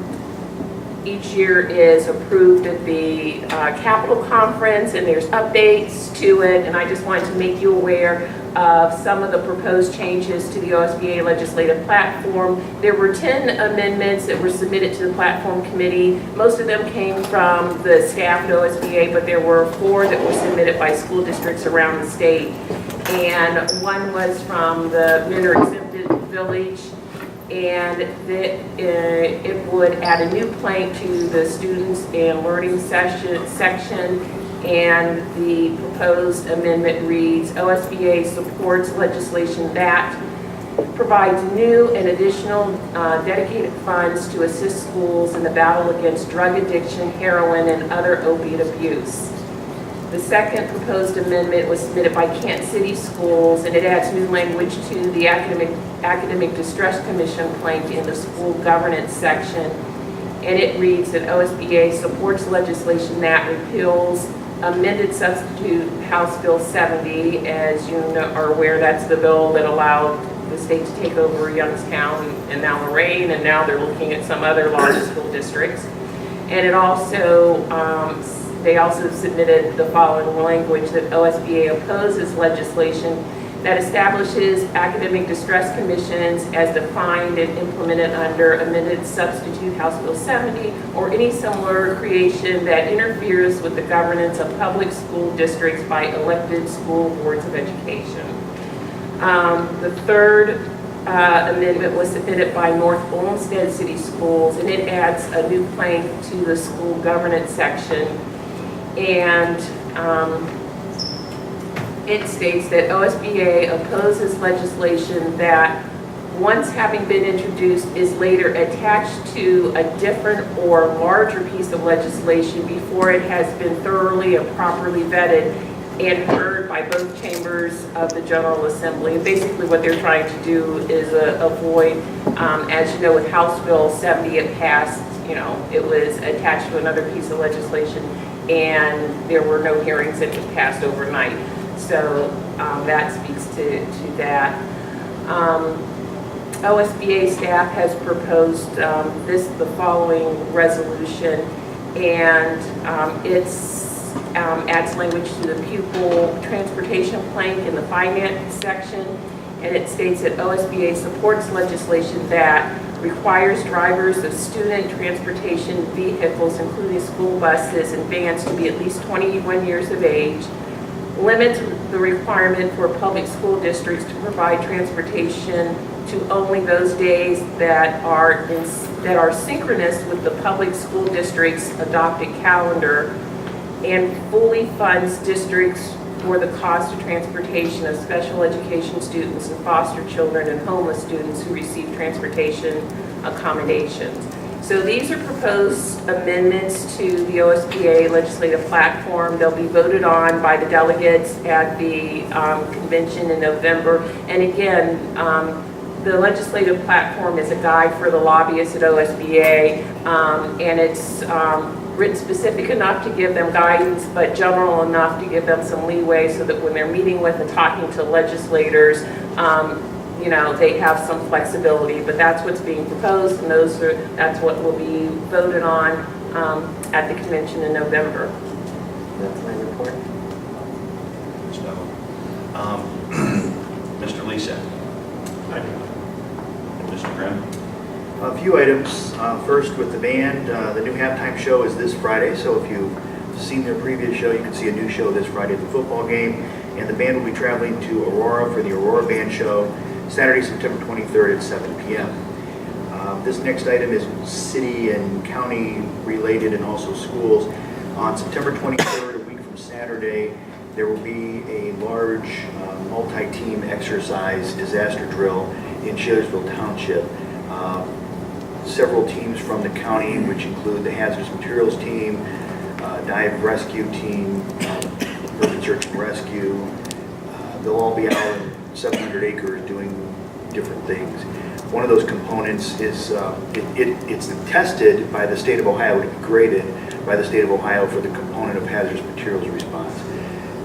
each year is approved at the Capitol Conference, and there's updates to it, and I just wanted to make you aware of some of the proposed changes to the OSBA legislative platform. There were 10 amendments that were submitted to the platform committee. Most of them came from the staff at OSBA, but there were 4 that were submitted by school districts around the state. And one was from the Minor Exempted Village, and it would add a new plank to the students and learning section, and the proposed amendment reads, OSBA supports legislation that provides new and additional dedicated funds to assist schools in the battle against drug addiction, heroin, and other opiate abuse. The second proposed amendment was submitted by Kent City Schools, and it adds new language to the Academic Distress Commission plank in the school governance section. And it reads that OSBA supports legislation that repeals amended substitute House Bill 70. As you are aware, that's the bill that allowed the state to take over Youngstown and now Lorraine, and now they're looking at some other large school districts. And it also they also submitted the following language, that OSBA opposes legislation that establishes academic distress commissions as defined and implemented under amended substitute House Bill 70 or any similar creation that interferes with the governance of public school districts by elected school boards of education. The third amendment was submitted by North Olmsted City Schools, and it adds a new plank to the school governance section. And it states that OSBA opposes legislation that, once having been introduced, is later attached to a different or larger piece of legislation before it has been thoroughly and properly vetted and heard by both chambers of the General Assembly. And basically what they're trying to do is avoid, as you know, with House Bill 70, it passed, it was attached to another piece of legislation. and there were no hearings that was passed overnight. So that speaks to that. OSBA staff has proposed the following resolution, and it's adds language to the pupil transportation plank in the finance section, and it states that OSBA supports legislation that requires drivers of student transportation vehicles, including school buses and vans, to be at least 21 years of age, limits the requirement for public school districts to provide transportation to only those days that are synchronous with the public school district's adopted calendar, and fully funds districts for the cost of transportation of special education students and foster children and homeless students who receive transportation accommodations. So these are proposed amendments to the OSBA legislative platform. They'll be voted on by the delegates at the convention in November. And again, the legislative platform is a guide for the lobbyists at OSBA, and it's written specific enough to give them guidance, but general enough to give them some leeway so that when they're meeting with and talking to legislators, you know, they have some flexibility. But that's what's being proposed, and that's what will be voted on at the convention in November. That's my report. Mr. Lisa. Mr. Grimm. A few items. First, with the band, the new halftime show is this Friday, so if you've seen their previous show, you can see a new show this Friday at the football game. And the band will be traveling to Aurora for the Aurora Band Show Saturday, September 23rd at 7 p.m. This next item is city and county related and also schools. On September 23rd, a week from Saturday, there will be a large multi-team exercise disaster drill in Shalersville Township. Several teams from the county, which include the hazardous materials team, dive rescue team, urban search and rescue. They'll all be out in 700 acres doing different things. One of those components is it's tested by the state of Ohio, to be graded by the state of Ohio for the component of hazardous materials response.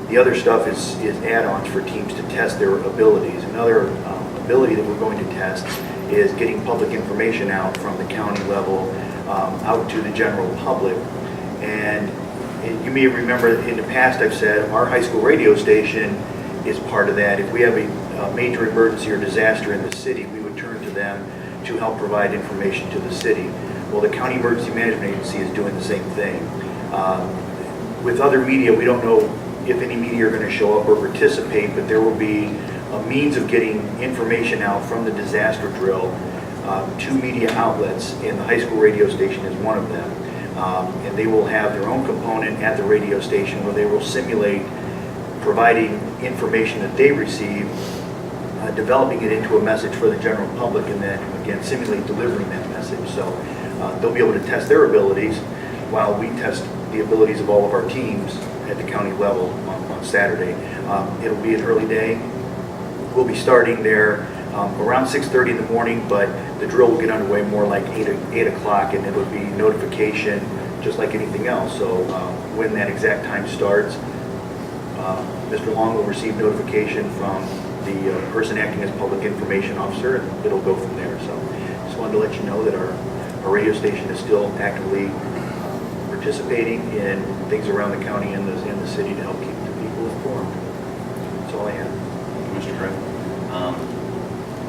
The other stuff is add-ons for teams to test their abilities. Another ability that we're going to test is getting public information out from the county level out to the general public. And you may remember in the past I've said our high school radio station is part of that. If we have a major emergency or disaster in the city, we would turn to them to help provide information to the city. Well, the County Emergency Management Agency is doing the same thing. With other media, we don't know if any media are going to show up or participate, but there will be a means of getting information out from the disaster drill to media outlets, and the high school radio station is one of them. And they will have their own component at the radio station where they will simulate providing information that they receive, developing it into a message for the general public, and then again simulate delivering that message. So they'll be able to test their abilities while we test the abilities of all of our teams at the county level on Saturday. It'll be an early day. We'll be starting there around 6:30 in the morning, but the drill will get underway more like 8 o'clock, and it'll be notification just like anything else. So when that exact time starts, Mr. Long will receive notification from the person acting as public information officer, and it'll go from there. So just wanted to let you know that our radio station is still actively participating in things around the county and the city to help keep the people informed. That's all I have. Mr. Grimm.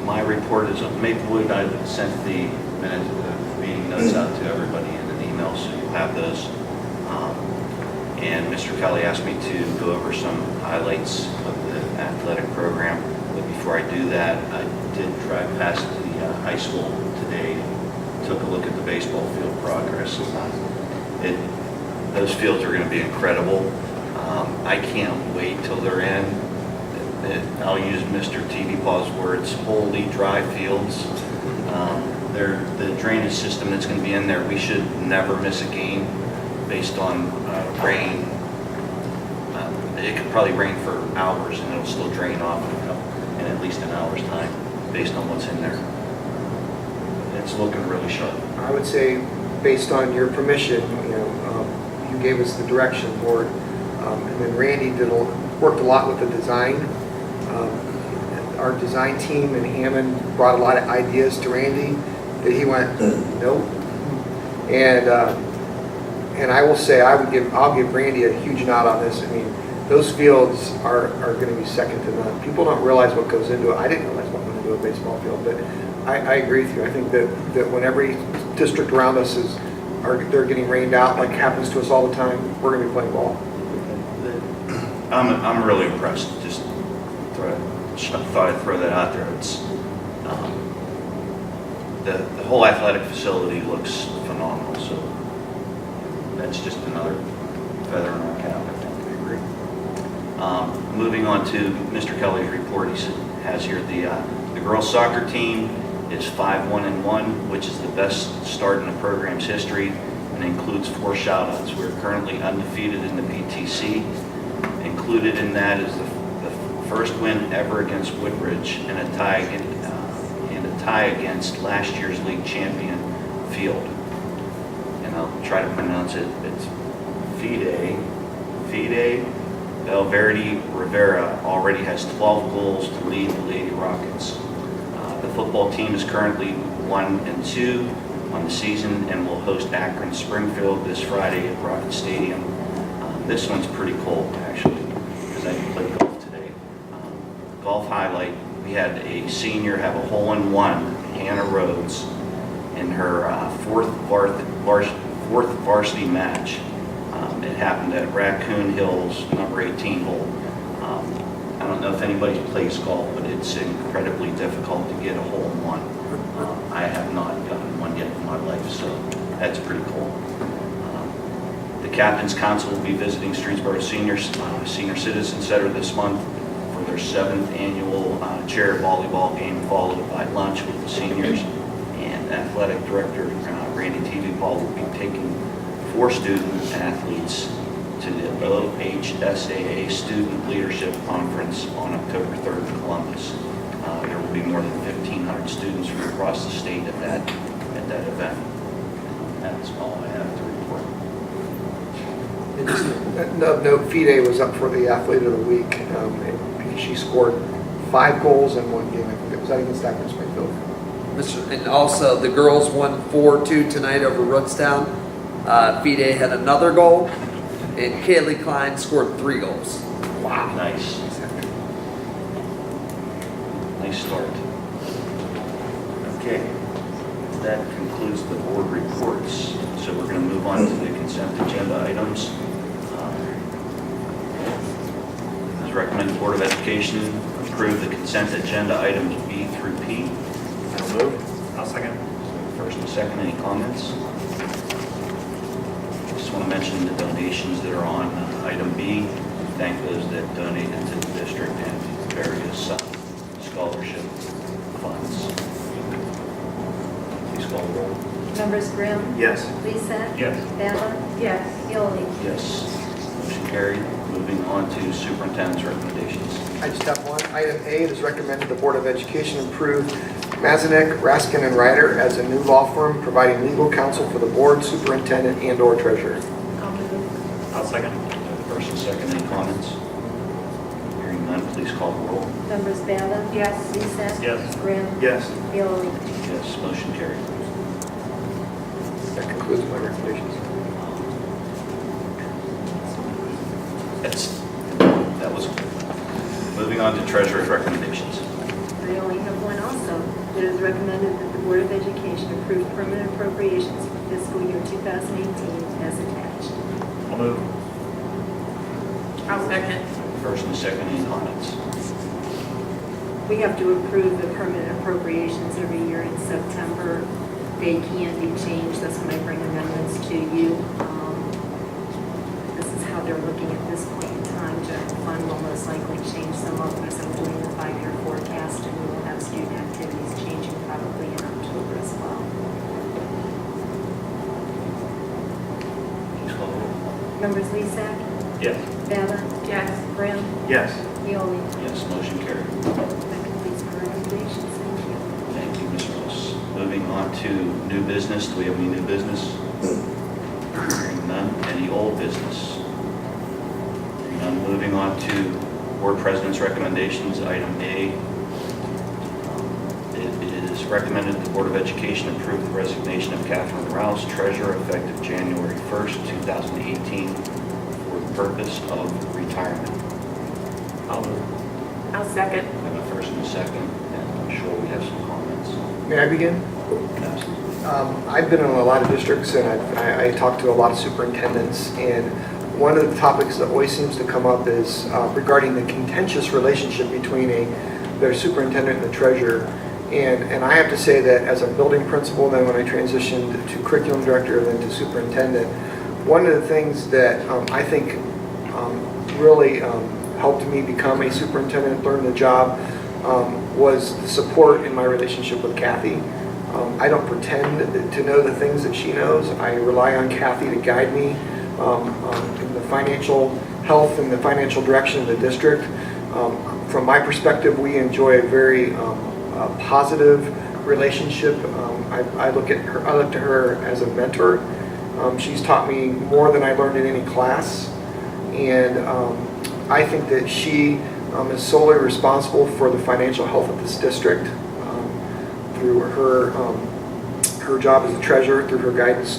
My report is of Maplewood. I sent the minutes of the meeting notes out to everybody in an email, so you'll have those. And Mr. Kelly asked me to go over some highlights of the athletic program. But before I do that, I did drive past the high school today, took a look at the baseball field progress. Those fields are going to be incredible. I can't wait till they're in. I'll use Mr. TV Paw's words, holy dry fields. The drainage system that's going to be in there, we should never miss a game based on rain. It could probably rain for hours and it'll still drain off in at least an hour's time based on what's in there. It's looking really sharp. I would say, based on your permission, you've gave us the direction board. And then Randy worked a lot with the design. Our design team in Hammond brought a lot of ideas to Randy that he went, nope. And I will say, I'll give Randy a huge nod on this. I mean, those fields are going to be second to none. People don't realize what goes into it. I didn't realize what went into a baseball field, but I agree with you. I think that when every district around us they're getting rained out, like happens to us all the time, we're going to be playing ball. I'm really impressed. Just thought I'd throw that out there. It's the whole athletic facility looks phenomenal. So that's just another feather in our cap. I think. I agree. Moving on to Mr. Kelly's report, he has here the girls soccer team is 5-1-1, which is the best start in the program's history, and includes 4 shoutouts. We're currently undefeated in the PTC. Included in that is the first win ever against Woodbridge and a tie against last year's league champion Field. And I'll try to pronounce it. It's Fide Valverde Rivera already has 12 goals to lead the Lady Rockets. The football team is currently 1-2 on the season and will host Akron Springfield this Friday at Rocket Stadium. This one's pretty cool, actually, because I played golf today. Golf highlight, we had a senior have a hole-in-one, Hannah Rhodes, in her fourth varsity match. It happened at Raccoon Hills, number 18 hole. I don't know if anybody plays golf, but it's incredibly difficult to get a hole-in-one. I have not gotten one yet in my life, so that's pretty cool. The Captain's Council will be visiting Streetsboro Senior Citizen Center this month for their 7th annual chair volleyball game, followed by lunch with the seniors. And Athletic Director Randy Paul will be taking 4 student athletes to the OHSAA Student Leadership Conference on October 3rd in Columbus. There will be more than 1,500 students from across the state at that event. That's all I have to report. And just of note, Fide was up for the Athlete of the Week. And she scored 5 goals in one game. I think it was against Akron Springfield. And also, the girls won 4-2 tonight over Rootstown. Fide had another goal, and Kaylee Klein scored 3 goals. Wow. Nice. Nice start. Okay. That concludes the board reports. So we're going to move on to the consent agenda items. As recommended, the Board of Education approve the consent agenda items B through P. I'll move. I'll second. First and second, any comments? Just want to mention the donations that are on item B. Thank those that donated to the district and various scholarship funds. Please call the roll. Members Grimm? Yes. Lisa? Yes. Bella? Yes. Pioli? Yes. Motion carried. Moving on to superintendent's recommendations. I just have one. Item A, it is recommended the Board of Education approve Mazanek, Raskin, and Ryder as a new law firm providing legal counsel for the board, superintendent, and/or treasurer. I'll move. I'll second. First and second, any comments? Hearing none, please call the roll. Members Bella? Yes. Lisa? Yes. Grimm? Yes. Pioli? Yes, motion carried. That concludes my recommendations. That was moving on to treasurer's recommendations. I only have one also. It is recommended that the Board of Education approve permanent appropriations for fiscal year 2018 as attached. I'll move. I'll second. First and second, any comments? We have to approve the permanent appropriations every year in September. They can be changed. That's when I bring amendments to you. This is how they're looking at this point in time. General fund will most likely change some of them as I'm doing the 5-year forecast, and we will have student activities changing probably in October as well. Please call the roll. Members Lisak? Yes. Bella? Yes. Grimm? Yes. Pioli? Yes, motion carried. That completes my recommendations. Thank you. Thank you, Ms. Ross. Moving on to new business. Do we have any new business? Hearing Hearing none. Any old business? Hearing none. Moving on to Board President's recommendations. Item A. It is recommended the Board of Education approve the resignation of Catherine Rouse, Treasurer, effective January 1st, 2018, for the purpose of retirement. I'll second. I have a first and a second, and I'm sure we have some comments. May I begin? I've been in a lot of districts, and I talked to a lot of superintendents, and one of the topics that always seems to come up is regarding the contentious relationship between their superintendent and the treasurer. And I have to say that as a building principal, then when I transitioned to curriculum director, then to superintendent, one of the things that I think really helped me become a superintendent, learn the job, was the support in my relationship with Kathy. I don't pretend to know the things that she knows. I rely on Kathy to guide me in the financial health and the financial direction of the district. From my perspective, we enjoy a very positive relationship. I look to her as a mentor. She's taught me more than I learned in any class, and I think that she is solely responsible for the financial health of this district through her job as a treasurer, through her guidance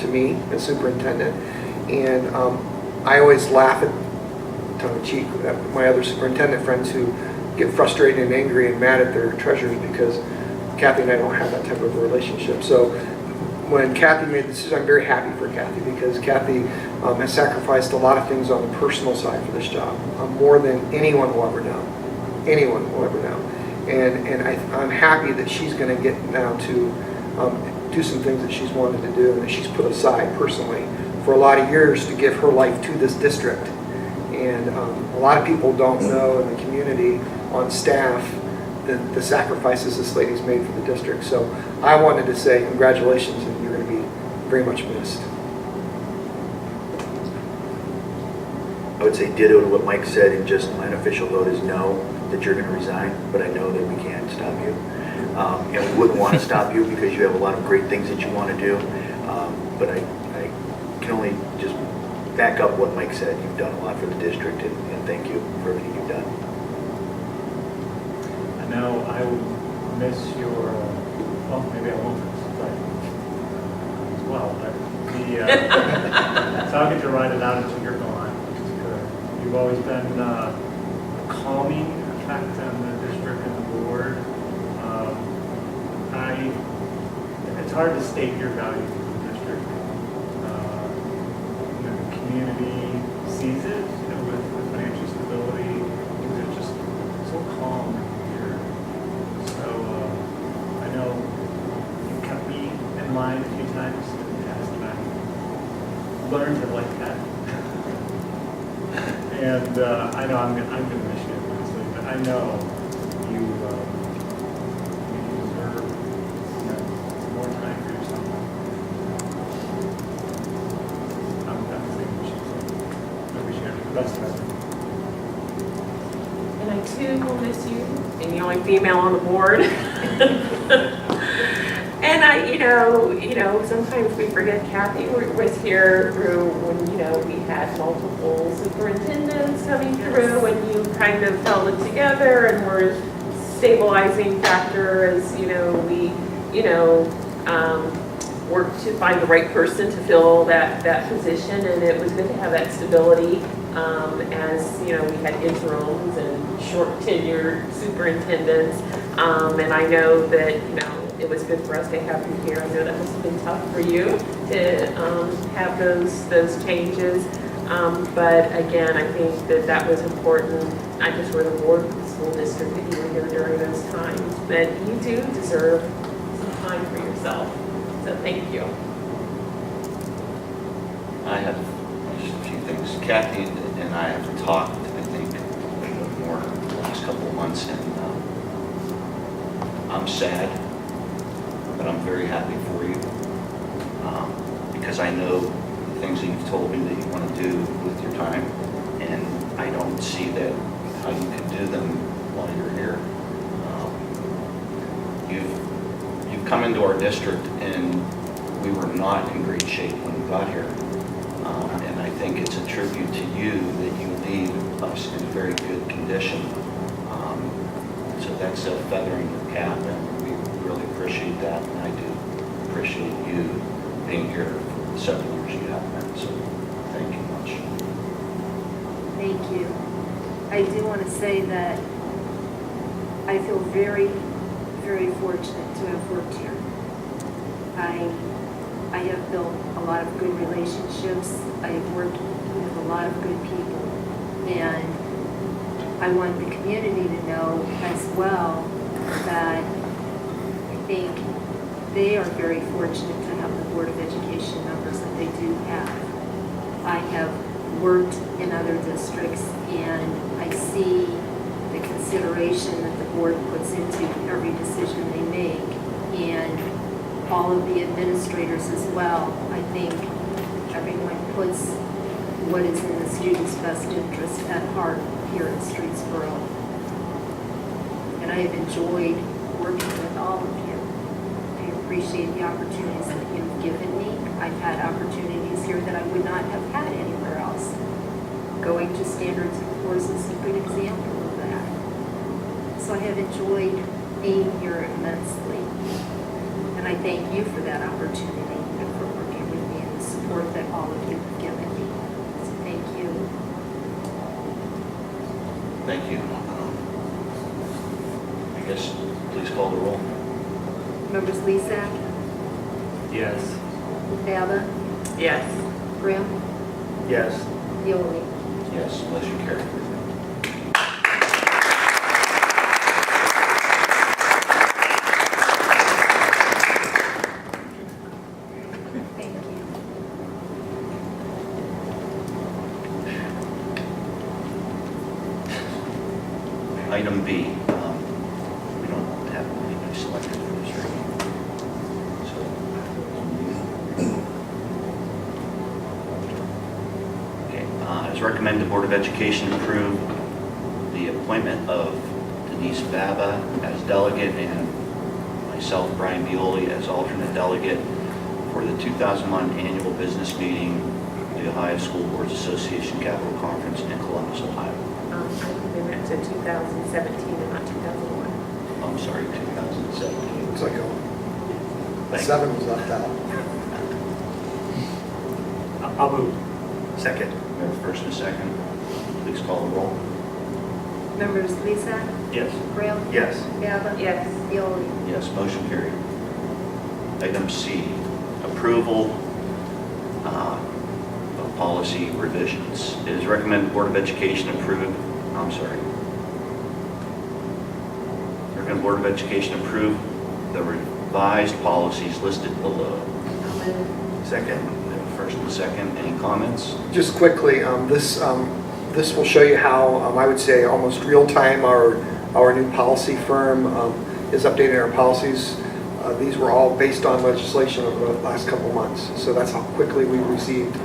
to me as superintendent. And I always laugh at tongue-in-cheek at my other superintendent friends who get frustrated and angry and mad at their treasurers because Kathy and I don't have that type of a relationship. So when Kathy made the decision, I'm very happy for Kathy because Kathy has sacrificed a lot of things on the personal side for this job, more than anyone will ever know. Anyone will ever know. And I'm happy that she's going to get now to do some things that she's wanted to do and that she's put aside personally for a lot of years to give her life to this district. And a lot of people don't know in the community on staff the sacrifices this lady's made for the district. So I wanted to say congratulations, and you're going to be very much missed. I would say ditto to what Mike said, and just my unofficial vote is no, that you're going to resign, but I know that we can't stop you. And we wouldn't want to stop you because you have a lot of great things that you want to do. But I can only just back up what Mike said. You've done a lot for the district, and thank you for everything you've done. I know I will miss your, well, maybe I won't miss, but as well, but so I'll get to ride it out until you're gone, which is good. You've always been a calming effect on the district and the board. It's hard to state your value to the district. The community sees it, with financial stability. Things are just so calm here. So I know you kept me in line a few times in the past, and I learned to like that. And I know I'm going to miss you, honestly, but I know you deserve some more time for yourself. I'm definitely miss you, so I wish you the best of it. And I too will miss you, and the only female on the board. And sometimes we forget Kathy was here through when, we had multiple superintendents coming through, and you kind of held it together and were a stabilizing factor as, we, worked to find the right person to fill that position, and it was good to have that stability as, we had interims and short tenured superintendents, and I know that, it was good for us to have you here. I know that must have been tough for you to have those changes. But again, I think that was important, not just for the board, but the school district, that you were here during those times. But you do deserve some time for yourself. So thank you. I have just a few things. Kathy and I have talked, I think, more the last couple of months, and I'm sad, but I'm very happy for you because I know the things that you've told me that you want to do with your time, and I don't see that how you can do them while you're here. You've come into our district, and we were not in great shape when you got here, And I think it's a tribute to you that you leave us in very good condition. So that's a feathering the cap, and we really appreciate that. And I do appreciate you being here for the 7 years you have been. So thank you much. Thank you. I do want to say that I feel very, very fortunate to have worked here. I have built a lot of good relationships. I have worked with a lot of good people. And I want the community to know as well that I think they are very fortunate to have the Board of Education members that they do have. I have worked in other districts, and I see the consideration that the board puts into every decision they make, and all of the administrators as well. I think everyone puts what is in the student's best interest at heart here in Streetsboro. And I have enjoyed working with all of you. I appreciate the opportunities that you've given me. I've had opportunities here that I would not have had anywhere else. Going to Standards and Poor's is a good example of that. So I have enjoyed being here immensely. And I thank you for that opportunity and for working with me and the support that all of you have given me. So thank you. Thank you. I guess, please call the roll. Members Lisak, Yes. Baba, Yes. Grimm, Yes. Yoli. Yes, motion carried. Thank you. Item B, we don't have anybody selected for this, right? Okay, as recommended, the Board of Education approve the appointment of Denise Baba as delegate and myself, Brian Violi, as alternate delegate for the 2001 annual business meeting, the Ohio School Boards Association Capital Conference in Columbus, Ohio. I think they went to 2017 and not 2001. I'm sorry, 2017. Looks like Thank you. 7 was left out. I'll move. Second. We have a first and a second. Please call the roll. Members Lisak, Yes. Grimm, Yes. Baba, Yes. Yoli. Yes, motion carried. Item C, approval of policy revisions. It is recommended Board of Education approve, recommend Board of Education approve the revised policies listed below. I'll move. Second. We have a first and a second. Any comments? Just quickly, this will show you how, I would say, almost real time our new policy firm is updating our policies. These were all based on legislation over the last couple of months. So that's how quickly we received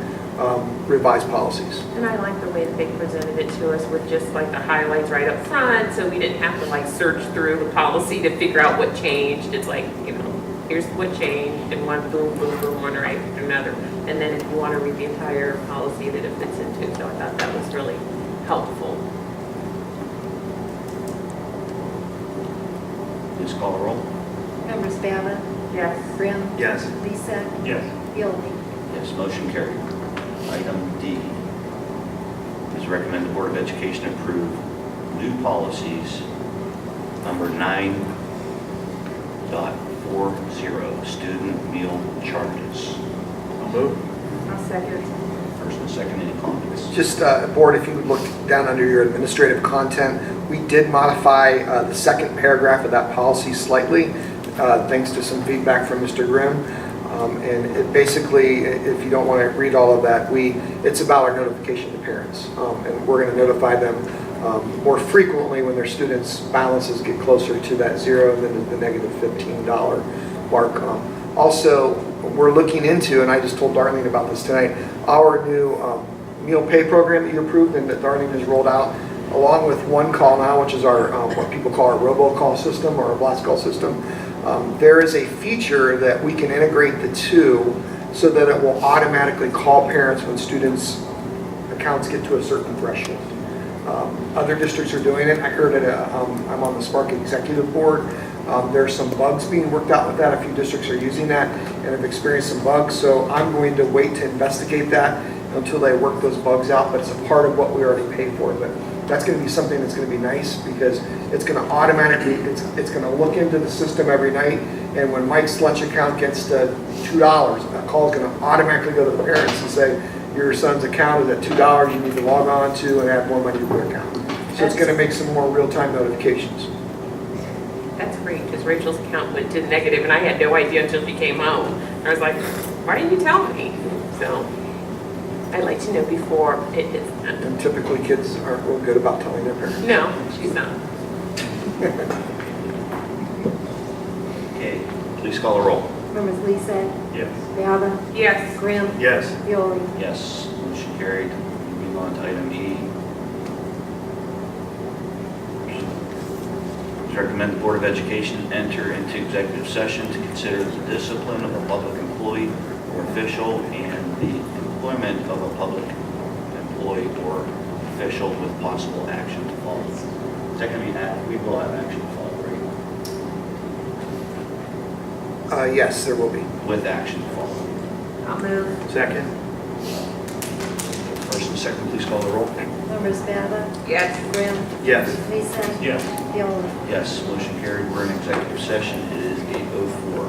revised policies. And I like the way that they presented it to us with just like the highlights right up front, so we didn't have to like search through the policy to figure out what changed. It's like, you know, here's what changed, and one boom, boom, boom, one right after another. And then if you want to read the entire policy that it fits into, so I thought that was really helpful. Please call the roll. Members Baba, Yes. Grimm, Yes. Lisak, Yes. Yoli. Yes, motion carried. Item D, it is recommended the Board of Education approve new policies number 9.40, student meal charges. I'll move. I'll second. First and second, any comments? Just, Board, if you would look down under your administrative content, we did modify the second paragraph of that policy slightly, thanks to some feedback from Mr. Grimm. And it basically, if you don't want to read all of that, it's about our notification to parents. And we're going to notify them more frequently when their students' balances get closer to that zero than the negative $15 mark. Also, we're looking into, and I just told Darlene about this tonight, our new meal pay program that you approved and that Darlene has rolled out, along with One Call Now, which is our what people call our robocall system or our blast call system. There is a feature that we can integrate the two so that it will automatically call parents when students' accounts get to a certain threshold. Other districts are doing it. I heard it, I'm on the Spark Executive Board. There's some bugs being worked out with that. A few districts are using that and have experienced some bugs. So I'm going to wait to investigate that until they work those bugs out, but it's a part of what we already pay for. But that's going to be something that's going to be nice because it's going to automatically, it's going to look into the system every night. And when Mike's lunch account gets to $2, a call is going to automatically go to the parents and say, your son's account is at $2, you need to log on to and add more money to their account. So it's going to make some more real-time notifications. That's great, because Rachel's account went to negative, and I had no idea until she came home. I was like, why didn't you tell me? So I'd like to know before it hits them. And typically kids aren't real good about telling their parents. No, she's not. Okay, please call the roll. Members Lisa, Yes. Bava, Yes. Grimm, Yes. Pioli. Yes, motion carried. Move on to item E. Recommend the Board of Education enter into executive session to consider the discipline of a public employee or official and the employment of a public employee or official with possible action to follow. Is that going to be, we will have action to follow, right? Yes, there will be. With action to follow. I'll move. Second. First and second, please call the roll. Members Bava, Yes. Grimm, Yes. Lisa, Yes. Pioli. Yes, motion carried. We're in executive session. It is 8:04.